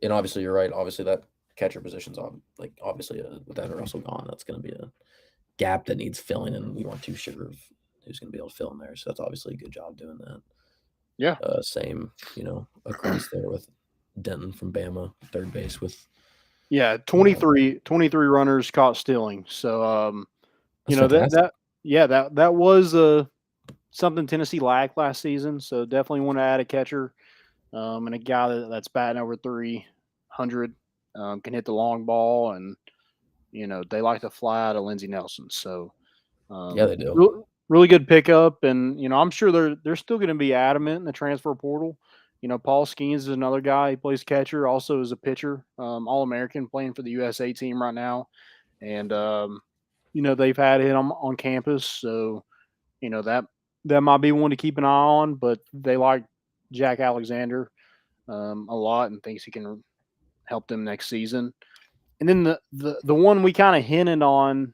And obviously, you're right. Obviously, that catcher position's on. Obviously, with Evan Russell gone, that's going to be a gap that needs filling, and we weren't too sure of who's going to be able to fill in there. So that's obviously a good job doing that. Yeah. Same, across there with Denton from Bama, third base with. Yeah, 23 runners caught stealing. So, that was something Tennessee lacked last season. So definitely want to add a catcher and a guy that's batting over 300, can hit the long ball, and they like to fly out of Lindsey Nelson. So yeah, they do. Really good pickup, and I'm sure they're still going to be adamant in the transfer portal. Paul Skeens is another guy. He plays catcher, also is a pitcher, All-American, playing for the USA team right now. And, they've had him on campus. So, that might be one to keep an eye on, but they like Jack Alexander a lot and thinks he can help them next season. And then the one we kind of hinted on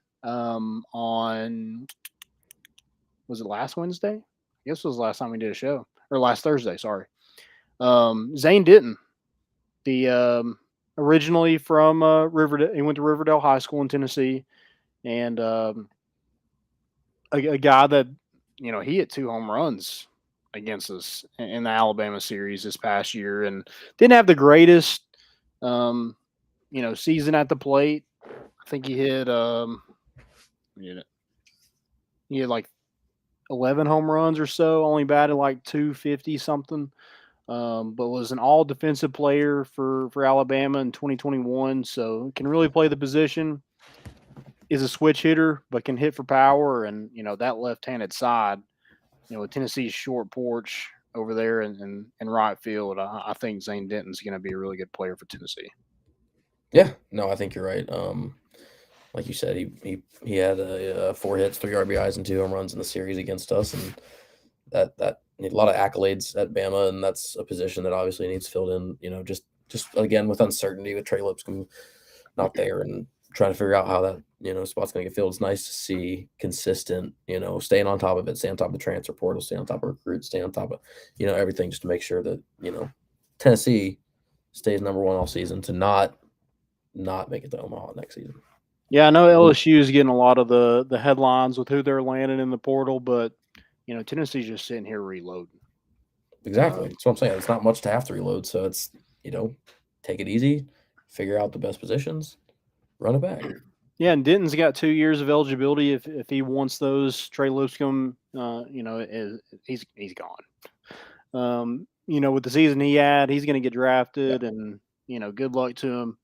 was it last Wednesday? I guess it was the last time we did a show, or last Thursday. Sorry. Zane Denton, originally from Riverdale. He went to Riverdale High School in Tennessee, and a guy that he hit 2 home runs against us in the Alabama series this past year, and didn't have the greatest season at the plate. I think he hit he had like 11 home runs or so, only batted like 250 something, but was an all defensive player for Alabama in 2021. So can really play the position, is a switch hitter, but can hit for power. And, that left-handed side, with Tennessee's short porch over there in right field, I think Zane Denton's going to be a really good player for Tennessee. Yeah, no, I think you're right. Like you said, he had 4 hits, 3 RBIs, and 2 home runs in the series against us, and that a lot of accolades at Bama, and that's a position that obviously needs filled in. Just again with uncertainty with Trey Lipscomb not there, and trying to figure out how that spots going to get filled. It's nice to see consistent, staying on top of it, staying on top of the transfer portal, staying on top of recruits, staying on top of, everything just to make sure that, Tennessee stays number one all season to not make it to Omaha next season. Yeah, I know LSU is getting a lot of the headlines with who they're landing in the portal, but, Tennessee's just sitting here reloading. Exactly. That's what I'm saying. It's not much to have to reload. So it's, take it easy, figure out the best positions, run it back. Yeah, and Denton's got 2 years of eligibility if he wants those. Trey Lipscomb, he's gone. With the season he had, he's going to get drafted, and good luck to him.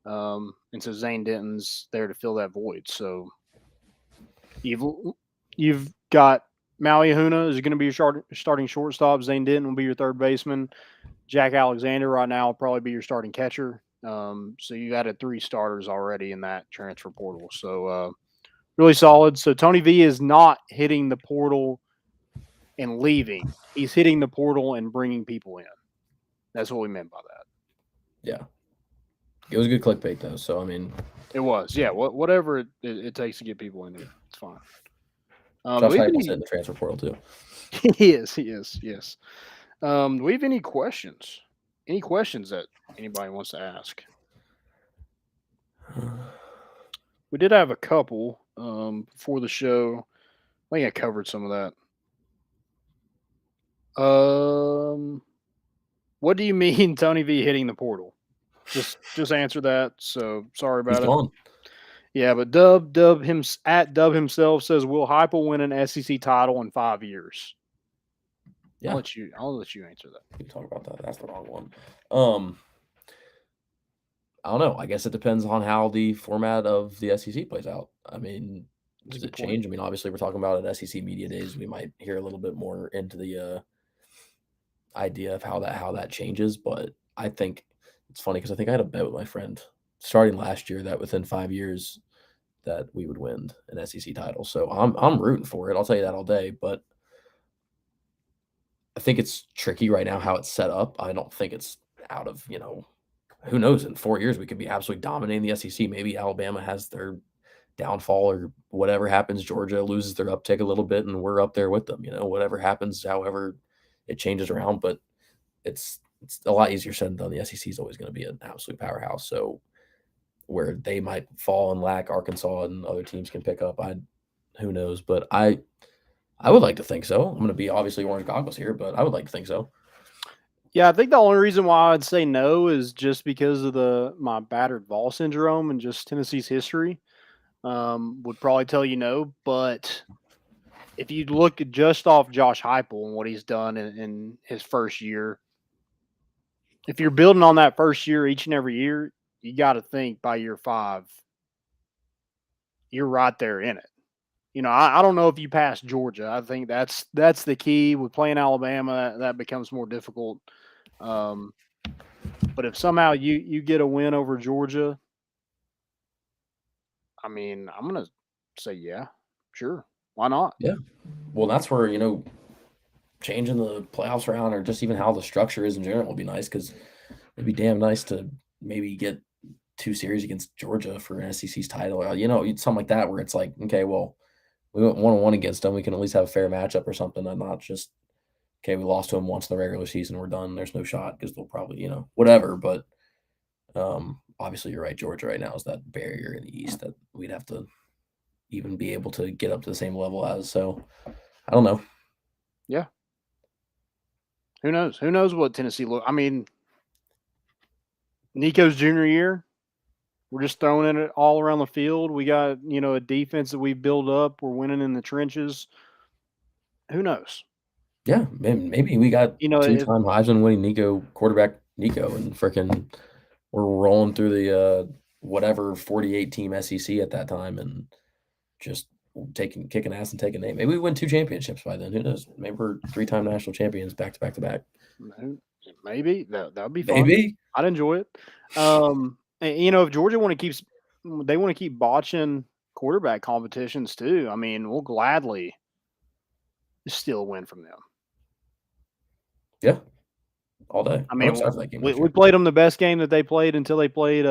And so Zane Denton's there to fill that void. So you've got Maui Ahuna is going to be your starting shortstop. Zane Denton will be your third baseman. Jack Alexander right now will probably be your starting catcher. So you added 3 starters already in that transfer portal. So really solid. So Tony V is not hitting the portal and leaving. He's hitting the portal and bringing people in. That's what we meant by that. Yeah. It was a good clickbait, though. So, I mean. It was. Yeah. Whatever it takes to get people in there. It's fine. Josh Heupel's in the transfer portal, too. He is. Yes. Do we have any questions? Any questions that anybody wants to ask? We did have a couple before the show. I think I covered some of that. What do you mean Tony V hitting the portal? Just answer that. So sorry about it. Gone. Yeah, but Dub himself says, will Heupel win an SEC title in 5 years? Yeah. I'll let you answer that. We can talk about that. That's the wrong one. I don't know. I guess it depends on how the format of the SEC plays out. I mean, does it change? I mean, obviously, we're talking about at SEC Media Days. We might hear a little bit more into the idea of how that changes. But I think it's funny because I think I had a bet with my friend starting last year that within 5 years that we would win an SEC title. So I'm rooting for it. I'll tell you that all day. But I think it's tricky right now how it's set up. I don't think it's out of, who knows, in 4 years we could be absolutely dominating the SEC. Maybe Alabama has their downfall or whatever happens. Georgia loses their uptick a little bit and we're up there with them, whatever happens, however it changes around. But it's a lot easier said than done. The SEC is always going to be an absolute powerhouse. So where they might fall and lack, Arkansas and other teams can pick up. Who knows? But I would like to think so. I'm going to be obviously orange goggles here, but I would like to think so. Yeah, I think the only reason why I'd say no is just because of my battered Vol syndrome and just Tennessee's history. Would probably tell you no, but if you look at just off Josh Heupel and what he's done in his first year, if you're building on that first year each and every year, you got to think by year 5, you're right there in it. I don't know if you pass Georgia. I think that's the key. With playing Alabama, that becomes more difficult. But if somehow you get a win over Georgia, I mean, I'm going to say, yeah, sure. Why not? Yeah. Well, that's where, changing the playoffs around or just even how the structure is in general would be nice because it'd be damn nice to maybe get 2 series against Georgia for an SEC's title. Something like that where it's like, okay, well, we went 1-1 against them. We can at least have a fair matchup or something and not just, okay, we lost to them once in the regular season. We're done. There's no shot because they'll probably, whatever. But obviously you're right. Georgia right now is that barrier in the East that we'd have to even be able to get up to the same level as. So I don't know. Yeah. Who knows? Who knows what Tennessee look? I mean, Nico's junior year, we're just throwing it all around the field. We got, a defense that we've built up. We're winning in the trenches. Who knows? Yeah, maybe we got 2-time Heisman winning quarterback Nico, and freaking we're rolling through the whatever 48-team SEC at that time and just kicking ass and taking name. Maybe we win 2 championships by then. Who knows? Maybe we're 3-time national champions back to back to back. Maybe that would be fun. Maybe I'd enjoy it. If Georgia want to keep botching quarterback competitions too. I mean, we'll gladly still win from them. Yeah, all day. I mean, we played them the best game that they played until they played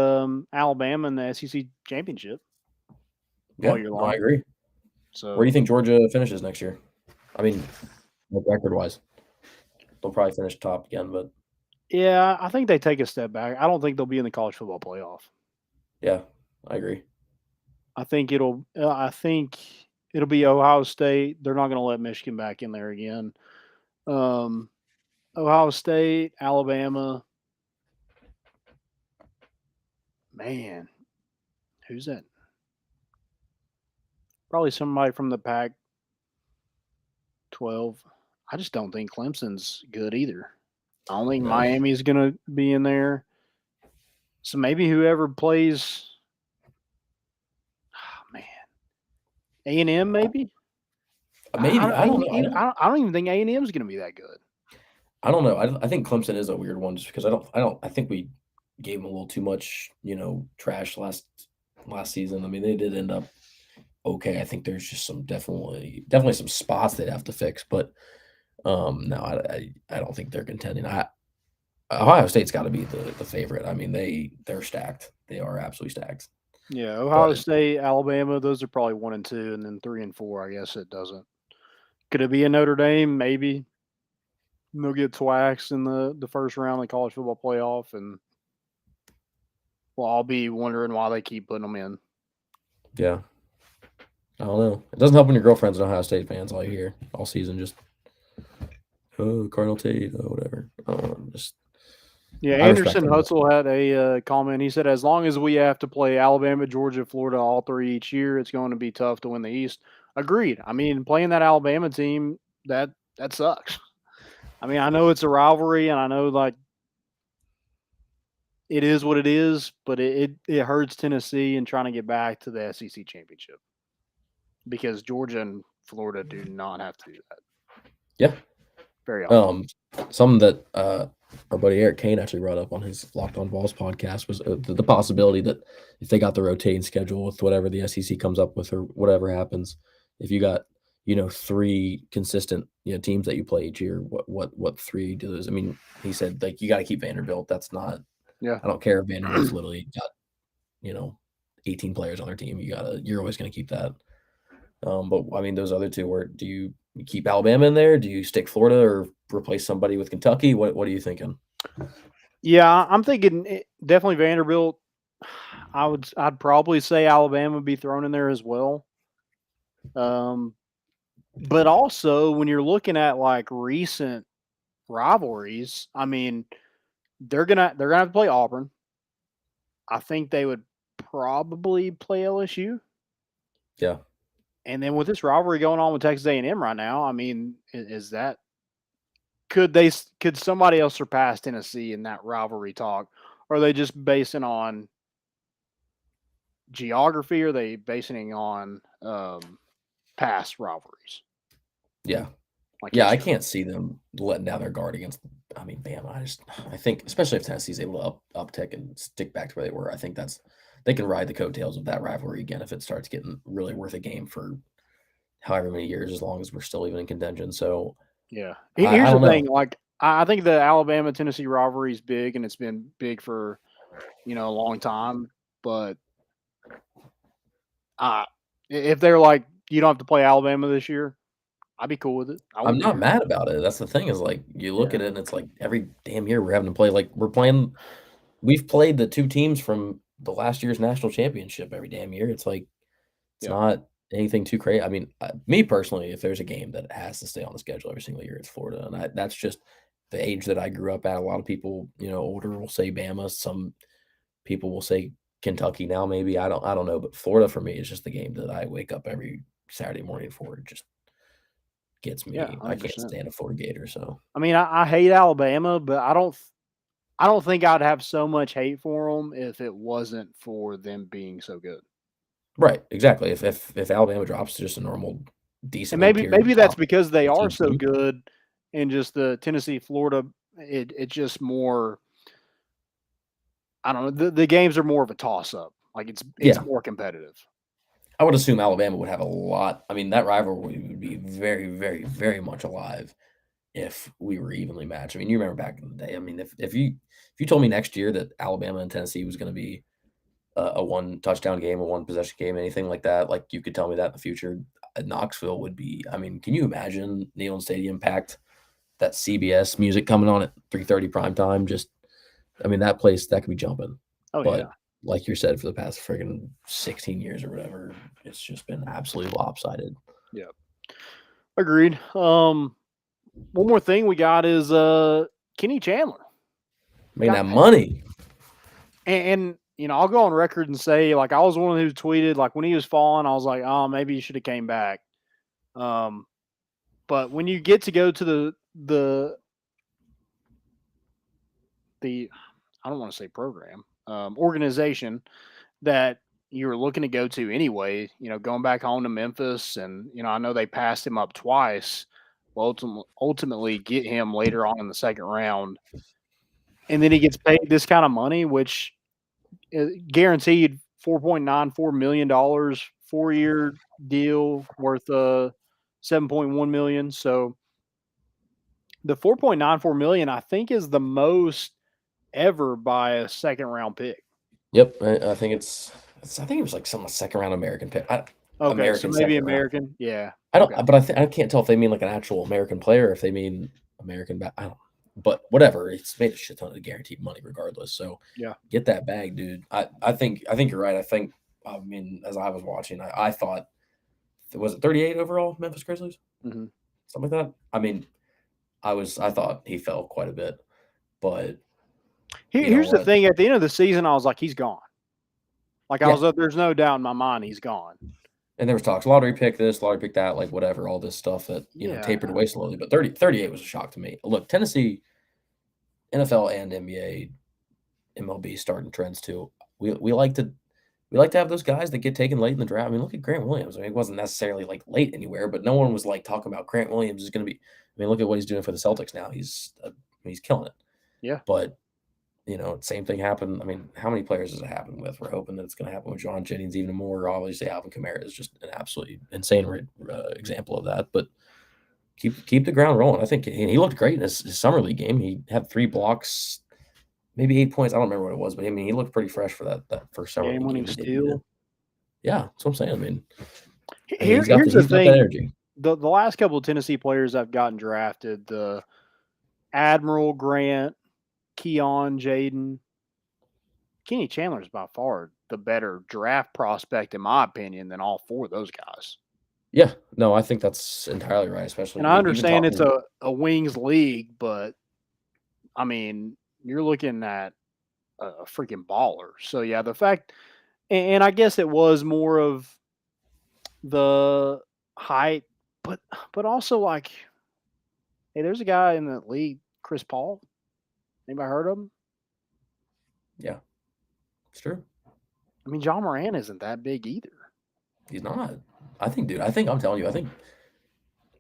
Alabama in the SEC championship. Yeah, all year no, long. I agree. So Where do you think Georgia finishes next year? I mean, record-wise, they'll probably finish top again, but yeah, I think they take a step back. I don't think they'll be in the college football playoff. yeah, I agree. I think it'll be Ohio State. They're not going to let Michigan back in there again. Ohio State, Alabama. Man, who's that? Probably somebody from the Pac 12. I just don't think Clemson's good either. I don't think No. Miami's going to be in there. So maybe whoever plays, oh, man, A&M maybe. Maybe. I don't know. I don't even think A&M is going to be that good. I don't know. I think Clemson is a weird one just because I think we gave them a little too much, trash last season. I mean, they did end up okay. I think there's just some definitely some spots they'd have to fix, but no, I don't think they're contending. Ohio State's got to be the favorite. I mean, they're stacked. They are absolutely stacked. Yeah, Ohio But State, Alabama, those are probably 1 and 2, and then 3 and 4. I guess it doesn't. Could it be a Notre Dame? Maybe. And they'll get twaxed in the first round of the college football playoff, and well, I'll be wondering why they keep putting them in. yeah, I don't know. It doesn't help when your girlfriend's an Ohio State fan. That's all you hear all season. Just Cardinal Tate, whatever. Just Yeah, I respect Anderson them. Hutzel had a comment. He said, as long as we have to play Alabama, Georgia, Florida, all 3 each year, it's going to be tough to win the East. Agreed. I mean, playing that Alabama team, that sucks. I mean, I know it's a rivalry, and I know like it is what it is, but it hurts Tennessee in trying to get back to the SEC championship because Georgia and Florida do not have to do that Yeah. very often. Something that our buddy Eric Kane actually brought up on his Locked On Balls podcast was the possibility that if they got the rotating schedule with whatever the SEC comes up with or whatever happens, if you got 3 consistent teams that you play each year, what 3 do those? I mean, he said like you got to keep Vanderbilt. That's not. Yeah. I don't care if Vanderbilt's literally got 18 players on their team. You're always going to keep that. But I mean, those other 2, where do you keep Alabama in there? Do you stick Florida or replace somebody with Kentucky? What are you thinking? Yeah, I'm thinking definitely Vanderbilt. I'd probably say Alabama would be thrown in there as well. But also when you're looking at like recent rivalries, I mean, they're gonna have to play Auburn. I think they would probably play LSU. Yeah. And then with this rivalry going on with Texas A&M right now, I mean, is that could somebody else surpass Tennessee in that rivalry talk? Or are they just basing on geography? Or are they basing it on past rivalries? Yeah. Like I can't see them letting down their guard against. I mean, Bama. I think, especially if Tennessee's able to uptick and stick back to where they were, I think they can ride the coattails of that rivalry again if it starts getting really worth a game for however many years, as long as we're still even in contention. So yeah, I here's the don't know. thing. Like, I think the Alabama Tennessee rivalry is big, and it's been big for a long time. But if they're like, you don't have to play Alabama this year, I'd be cool with it. I'm not mad about it. That's the thing is like you look at it and it's like every damn year we're having to play. Like we've played the 2 teams from the last year's national championship every damn year. It's like it's not anything too crazy. I mean, me personally, if there's a game that has to stay on the schedule every single year, it's Florida, and that's just the age that I grew up at. A lot of people, older will say Bama. Some people will say Kentucky now. Maybe I don't know, but Florida for me is just the game that I wake up every Saturday morning for. It just gets me. Yeah, I can't stand a Florida Gator. So I mean, I hate Alabama, but I don't think I'd have so much hate for them if it wasn't for them being so good. right, exactly. If Alabama drops to just a normal, decent, And maybe that's top because they are 15 so team. good, and just the Tennessee Florida, it's just more. I don't know. The games are more of a toss up. Like it's more competitive. I would assume Alabama would have a lot. I mean, that rivalry would be very, very, very much alive if we were evenly matched. I mean, you remember back in the day. I mean, if you told me next year that Alabama and Tennessee was going to be a one touchdown game, a one possession game, anything like that. Like you could tell me that in the future. Knoxville would be. I mean, can you imagine Neyland Stadium packed? That CBS music coming on at 3:30 prime time. Just, I mean, that place that could be jumping. Oh But yeah, like you said, for the past friggin' 16 years or whatever, it's just been absolutely lopsided. yeah, agreed. One more thing we got is Kenny Chandler. I mean, Got that paid. money. And you know, I'll go on record and say, like, I was one who tweeted, like, when he was falling, I was like, oh, maybe he should have came back. But when you get to go to the I don't want to say program, organization that you were looking to go to anyway, you know, going back home to Memphis, and you know, I know they passed him up twice. Well, ultimately get him later on in the second round, and then he gets paid this kind of money, which guaranteed $4.94 million, 4-year deal worth $7.1 million. So the $4.94 million, I think, is the most ever by a second round pick. Yep, I think I think it was like some second round American pick. Okay, American so maybe second round. American, yeah. I don't, Okay. but I can't tell if they mean like an actual American player, or if they mean American. I don't. But whatever, it's made a shit ton of guaranteed money regardless. So Yeah. get that bag, dude. I think you're right. I mean, as I was watching, I thought, was it 38 overall Memphis Grizzlies, Mhm. something like that. I mean, I thought he fell quite a bit, but you know Here's the what? thing: at the end of the season, I was like, he's gone. Like I Yeah. was up. There's no doubt in my mind he's gone. And there was talks, lottery pick this, lottery pick that, like whatever, all this stuff that Yeah. tapered away slowly. But 38 was a shock to me. Look, Tennessee, NFL and NBA, MLB starting trends too. We like to have those guys that get taken late in the draft. I mean, look at Grant Williams. I mean, it wasn't necessarily like late anywhere, but no one was like talking about Grant Williams is going to be. I mean, look at what he's doing for the Celtics now. He's killing it. Yeah. But same thing happened. I mean, how many players does it happen with? We're hoping that it's going to happen with John Jennings even more. Obviously, Alvin Kamara is just an absolutely insane example of that. But keep the ground rolling. I think he looked great in his summer league game. He had 3 blocks, maybe 8 points. I don't remember what it was, but I mean, he looked pretty fresh for that first summer league Game-winning game. steal. Yeah, that's what I'm saying. I mean, here's he's the got thing: that energy. the last couple of Tennessee players I've gotten drafted, the Admiral, Grant, Keon, Jaden, Kenny Chandler is by far the better draft prospect, in my opinion, than all 4 of those guys. Yeah, no, I think that's entirely right. Especially, And I understand it's a wings league, but I mean, you're looking at a freaking baller. So yeah, the fact, and I guess it was more of the height, but also like, hey, there's a guy in the league, Chris Paul. Anybody heard of him? Yeah, it's true. I mean, John Moran isn't that big either. He's not. I think, dude. I'm telling you.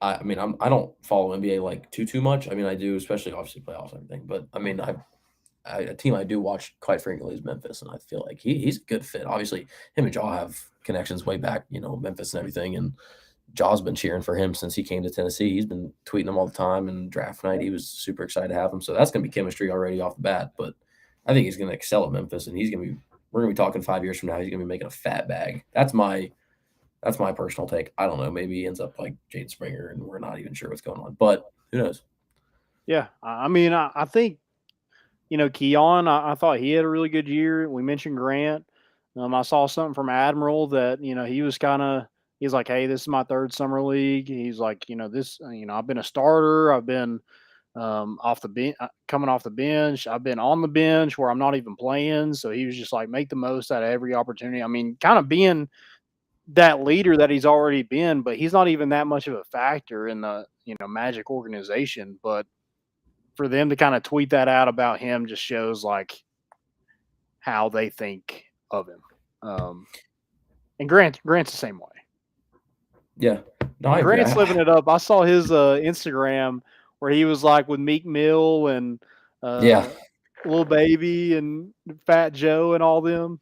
I mean, I don't follow NBA like too much. I mean, I do, especially obviously playoffs and everything. But I mean, a team I do watch quite frequently is Memphis, and I feel like he's a good fit. Obviously, him and Jaw have connections way back, Memphis and everything. And Jaw's been cheering for him since he came to Tennessee. He's been tweeting him all the time. And draft night, he was super excited to have him. So that's gonna be chemistry already off the bat. But I think he's gonna excel at Memphis, and we're gonna be talking 5 years from now. He's gonna be making a fat bag. That's my personal take. I don't know. Maybe he ends up like Jade Springer, and we're not even sure what's going on. But who knows? Yeah, I mean, I think Keon. I thought he had a really good year. We mentioned Grant. I saw something from Admiral that he was he's like, hey, this is my 3rd summer league. He's like, this, I've been a starter. I've been off the bench, coming off the bench. I've been on the bench where I'm not even playing. So he was just like, make the most out of every opportunity. I mean, kind of being that leader that he's already been, but he's not even that much of a factor in the Magic organization. But for them to kind of tweet that out about him just shows like how they think of him. And Grant's the same way. Yeah, no, Grant's living it up. I saw his Instagram where he was like with Meek Mill and Lil Baby and Fat Joe and all them.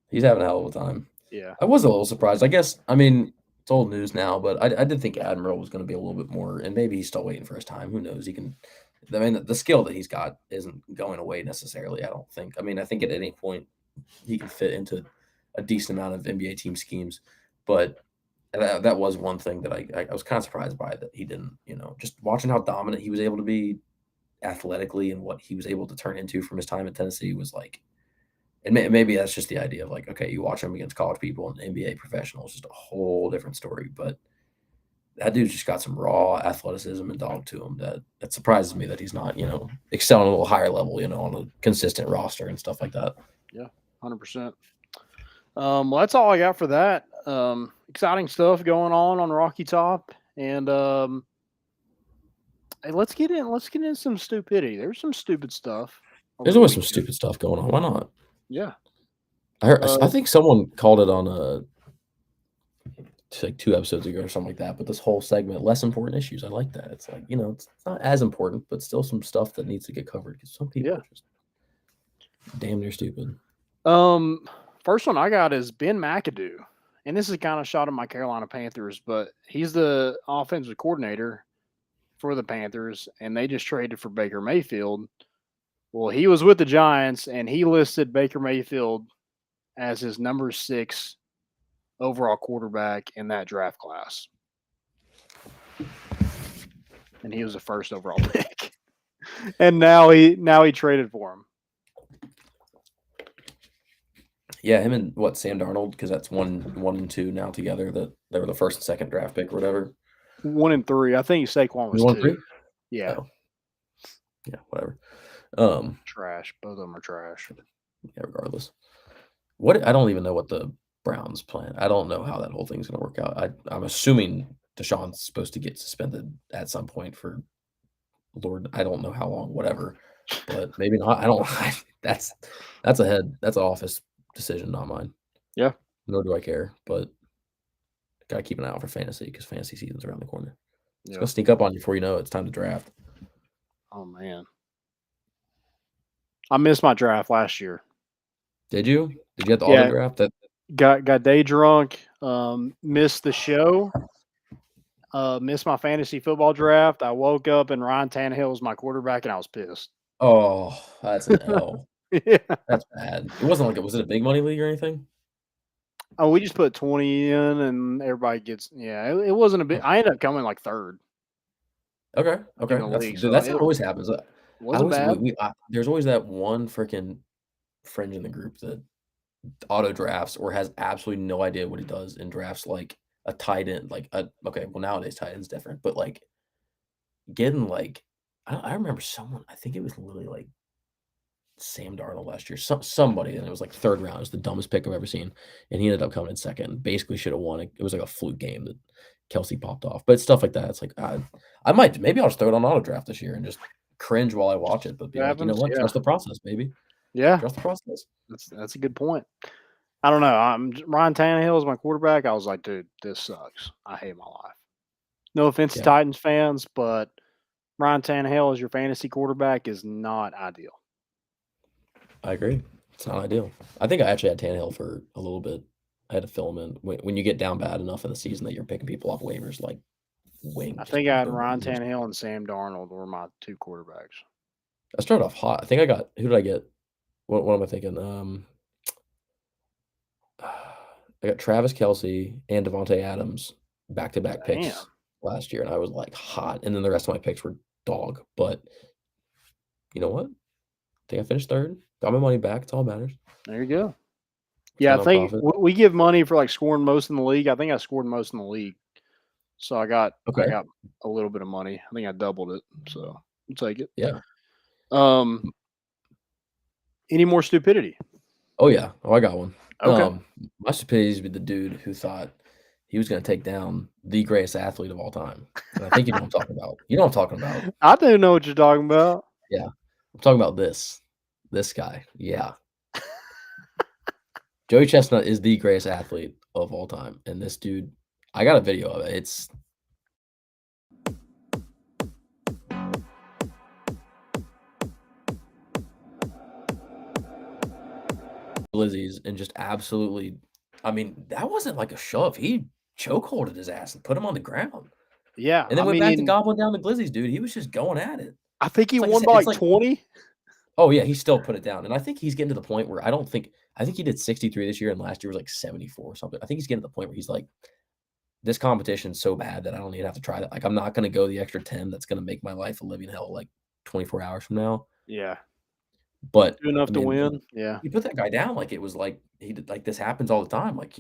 He's having a hell of a time. Yeah, I was a little surprised. I guess, I mean, it's old news now, but I did think Admiral was going to be a little bit more, and maybe he's still waiting for his time. Who knows? I mean, the skill that he's got isn't going away necessarily, I don't think. I mean, I think at any point he can fit into a decent amount of NBA team schemes, but that was one thing that I was kind of surprised by that he didn't. Just watching how dominant he was able to be athletically and what he was able to turn into from his time at Tennessee was like. And maybe that's just the idea of like, okay, you watch him against college people and NBA professionals, just a whole different story. But that dude's just got some raw athleticism and dog to him that surprises me that he's not, excelling a little higher level, on a consistent roster and stuff like that. Yeah, 100%. Well, that's all I got for that. Exciting stuff going on Rocky Top, and hey, let's get in some stupidity. There's some stupid stuff. There's always some stupid stuff going on. Why not? Yeah. I think someone called it on like 2 episodes ago or something like that. But this whole segment, less important issues, I like that. It's like, it's not as important, but still some stuff that needs to get covered because some people are just damn near stupid. First one I got is Ben McAdoo, and this is kind of shot at my Carolina Panthers, but he's the offensive coordinator for the Panthers, and they just traded for Baker Mayfield. Well, he was with the Giants, and he listed Baker Mayfield as his number 6 overall quarterback in that draft class. And he was the first overall pick. And now he traded for him. Yeah, him and Sam Darnold, because that's 1 and 2 now together. That they were the first and second draft pick or whatever. 1 and 3. I think Saquon was 2. Yeah. Oh. Yeah, whatever. Trash. Both of them are trash. Yeah, regardless. I don't even know what the Browns plan. I don't know how that whole thing's going to work out. I'm assuming Deshaun's supposed to get suspended at some point for Lord, I don't know how long, whatever. But maybe not. I don't. That's an office decision, not mine. Yeah. Nor do I care. But gotta keep an eye out for fantasy because fantasy season's around the corner. It's gonna sneak up on you before you know it. It's time to draft. Oh man, I missed my draft last year. Did you? Did you have the auto draft? That got day drunk. Missed the show. Missed my fantasy football draft. I woke up and Ryan Tannehill was my quarterback, and I was pissed. Oh, that's an L. Yeah, that's bad. It wasn't was it a big money league or anything? Oh, we just put 20 in, and everybody gets. Yeah, it wasn't a big. I ended up coming like 3rd. Okay. That's what always happens. Wasn't bad. There's always that one freaking fringe in the group that auto drafts or has absolutely no idea what he does and drafts like a tight end. Nowadays tight end's different, but like getting like I remember someone. I think it was literally like Sam Darnold last year. Somebody, and it was like 3rd round. It was the dumbest pick I've ever seen, and he ended up coming in 2nd. Basically, should have won. It was like a fluke game that Kelsey popped off. But stuff like that. It's like maybe I'll just throw it on auto draft this year and just cringe while I watch it. But be like, you know what? Trust the process, baby. Yeah, trust the process. That's a good point. I don't know. Ryan Tannehill is my quarterback. I was like, dude, this sucks. I hate my life. No offense to Titans fans, but Ryan Tannehill as your fantasy quarterback is not ideal. I agree. It's not ideal. I think I actually had Tannehill for a little bit. I had to fill him in when you get down bad enough in the season that you're picking people off waivers like wings. I think I had Ryan Tannehill and Sam Darnold were my 2 quarterbacks. I started off hot. I think I got who did I get? What am I thinking? I got Travis Kelce and Devontae Adams back-to-back picks last year, and I was like hot. And then the rest of my picks were dog. But you know what? I think I finished 3rd. Got my money back. It's all that matters. There you go. Yeah, I think we give money for like scoring most in the league. I think I scored most in the league. So I got a little bit of money. I think I doubled it. So I'll take it. Yeah. Any more stupidity? Oh yeah. Oh, I got one. Okay. My stupidity is with the dude who thought he was going to take down the greatest athlete of all time. And I think you know what I'm talking about. You know what I'm talking about. I do know what you're talking about. Yeah. I'm talking about this guy. Yeah. Joey Chestnut is the greatest athlete of all time. And this dude, I got a video of it. It's Glizzies and just absolutely, I mean, that wasn't like a shove. He chokeholded his ass and put him on the ground. Yeah. And then went back to gobbling down the Glizzies, dude. He was just going at it. I think he won by like 20. Oh yeah, he still put it down, and I think he's getting to the point where I think he did 63 this year, and last year was like 74 or something. I think he's getting to the point where he's like, this competition's so bad that I don't even have to try that. Like, I'm not gonna go the extra 10. That's gonna make my life a living hell like 24 hours from now. Yeah. But Do enough I to mean, win. Yeah. he put that guy down like it was like he did, like this happens all the time. Like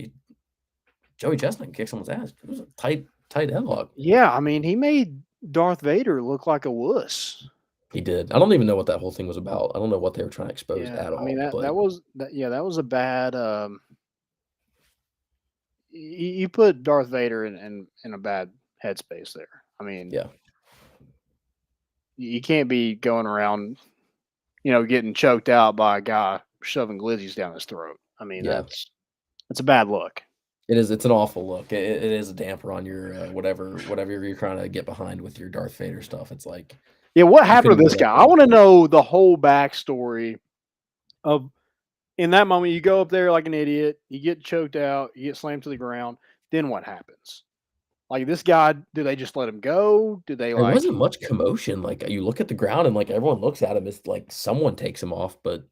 Joey Chestnut kicked someone's ass. It was a tight headlock. Yeah. I mean, he made Darth Vader look like a wuss. He did. I don't even know what that whole thing was about. I don't know what they were trying to expose Yeah. at I mean, all. But that was a bad. You put Darth Vader in a bad headspace there. I mean, yeah, you can't be going around, getting choked out by a guy shoving glizzies down his throat. I mean, yeah. that's a bad look. It is. It's an awful look. It is a damper on your whatever you're trying to get behind with your Darth Vader stuff. It's like, Yeah, what you happened to couldn't this get guy? up I there. want to know the whole backstory of in that moment. You go up there like an idiot, you get choked out, you get slammed to the ground. Then what happens? Like this guy, do they just let him go? Do they There like? wasn't much commotion. Like you look at the ground and like everyone looks at him. It's like someone takes him off, but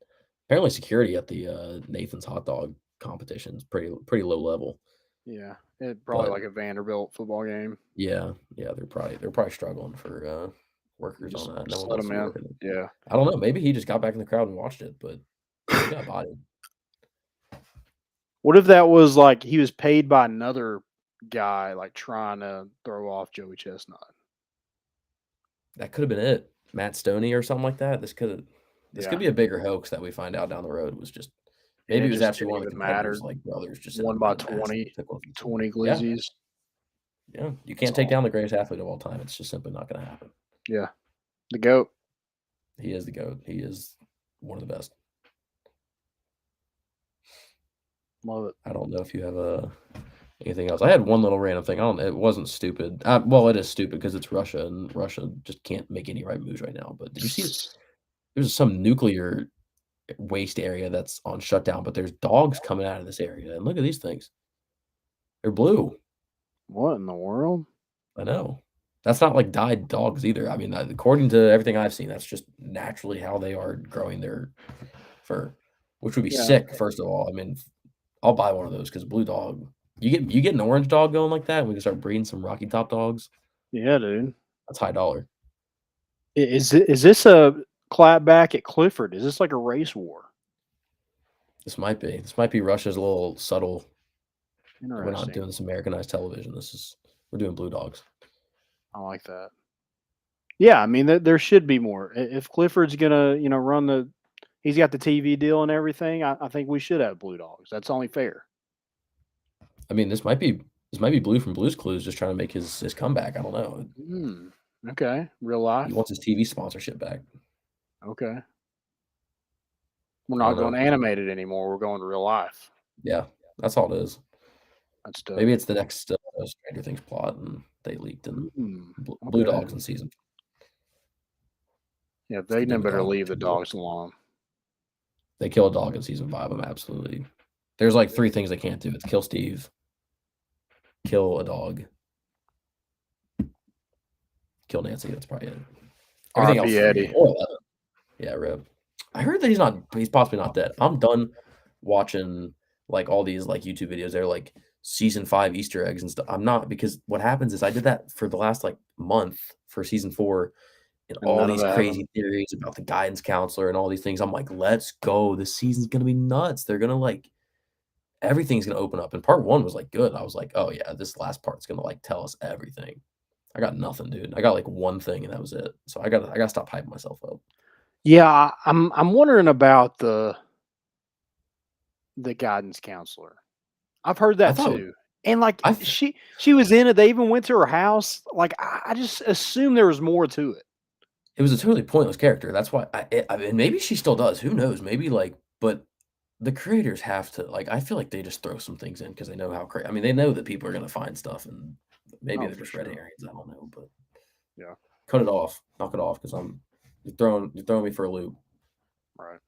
apparently security at the Nathan's hot dog competition is pretty low level. Yeah, it probably But like a Vanderbilt football game. yeah, they're probably struggling for workers Just, on that. No just one let wants him to be in. working it. Yeah. I don't know. Maybe he just got back in the crowd and watched it, but he got bodied. What if that was like he was paid by another guy, like trying to throw off Joey Chestnut? That could have been it. Matt Stoney or something like that. This could Yeah. be a bigger hoax that we find out down the road. It was just And maybe it it was just actually didn't one of the even competitors, matter. like brothers, just Won ended by up being massive. 20, Took one for 20 Yeah, glizzies. yeah. You can't take down the greatest athlete of all time. It's just simply not going to happen. Yeah. The GOAT. He is the GOAT. He is one of the best. Love it. I don't know if you have anything else. I had one little random thing. It wasn't stupid. Well, it is stupid because it's Russia, and Russia just can't make any right moves right now. But did you see there's some nuclear waste area that's on shutdown, but there's dogs coming out of this area. And look at these things. They're blue. What in the world? I know. That's not like died dogs either. I mean, according to everything I've seen, that's just naturally how they are growing their fur, which would be Yeah. sick, first of all. I mean, I'll buy one of those because blue dog, you get an orange dog going like that, and we can start breeding some Rocky Top dogs. Yeah, dude. That's high dollar. Is this a clapback at Clifford? Is this like a race war? This might be Russia's little subtle. We're not Interesting. doing this Americanized television. We're doing blue dogs. I like that. Yeah, I mean there should be more. If Clifford's gonna, run he's got the TV deal and everything. I think we should have blue dogs. That's only fair. I mean, this might be Blue from Blue's Clues just trying to make his comeback. I don't know. Okay, real life. He wants his TV sponsorship back. Okay. We're I not don't going know. animated anymore. We're going to real life. Yeah, that's all it is. That's dope. Maybe it's the next Stranger Things plot, and they leaked and Blue okay. Dogs in season. Yeah, they the name of better dog. leave the dogs alone. They kill a dog in season 5. I'm absolutely. There's like 3 things they can't do. It's kill Steve, kill a dog, kill Nancy. That's probably it. Everything else. Eddie. Yeah, Rip. I heard that he's possibly not dead. I'm done watching like all these like YouTube videos. They're like season 5 Easter eggs and stuff. I'm not, because what happens is I did that for the last like month for season 4, and all these crazy theories about the guidance counselor and all these things. I'm like, let's go. This season's gonna be nuts. They're gonna like everything's gonna open up. And part 1 was like good. I was like, oh yeah, this last part's gonna like tell us everything. I got nothing, dude. I got like one thing, and that was it. So I gotta stop hyping myself up. Yeah, I'm wondering about the guidance counselor. I've heard that too. And like she was in it. They even went to her house. Like I just assumed there was more to it. It was a totally pointless character. That's why I mean, maybe she still does. Who knows? Maybe like, but the creators have to like. I feel like they just throw some things in because they know how crazy. I mean, they know that people are gonna find stuff, and maybe they're just red herrings. I don't know, but yeah, cut it off, knock it off, because you're throwing me for a loop. Right.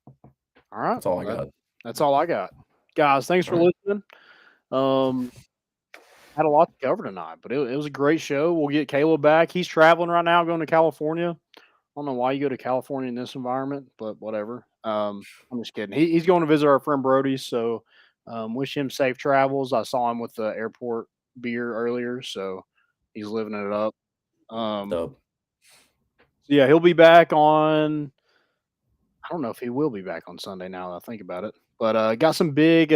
All right. That's all I got. That's all I got, guys. Thanks for listening. Had a lot to cover tonight, but it was a great show. We'll get Caleb back. He's traveling right now, going to California. don't know why you go to California in this environment, but whatever. I'm just kidding. He's going to visit our friend Brody, so wish him safe travels. I saw him with the airport beer earlier, so he's living it up. Dope. Yeah, he'll be back on. I don't know if he will be back on Sunday now that I think about it, but got some big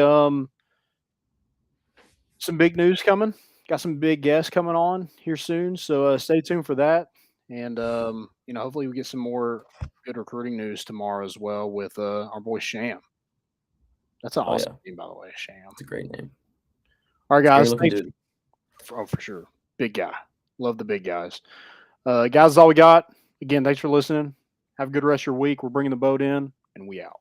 news coming. Got some big guests coming on here soon, so stay tuned for that. And hopefully we get some more good recruiting news tomorrow as well with our boy Sham. That's an awesome name, by the way, Sham. It's a great name. All right, guys. Thanks. For sure. Big guy. Love the big guys. Guys, that's all we got. Again, thanks for listening. Have a good rest of your week. We're bringing the boat in, and we out.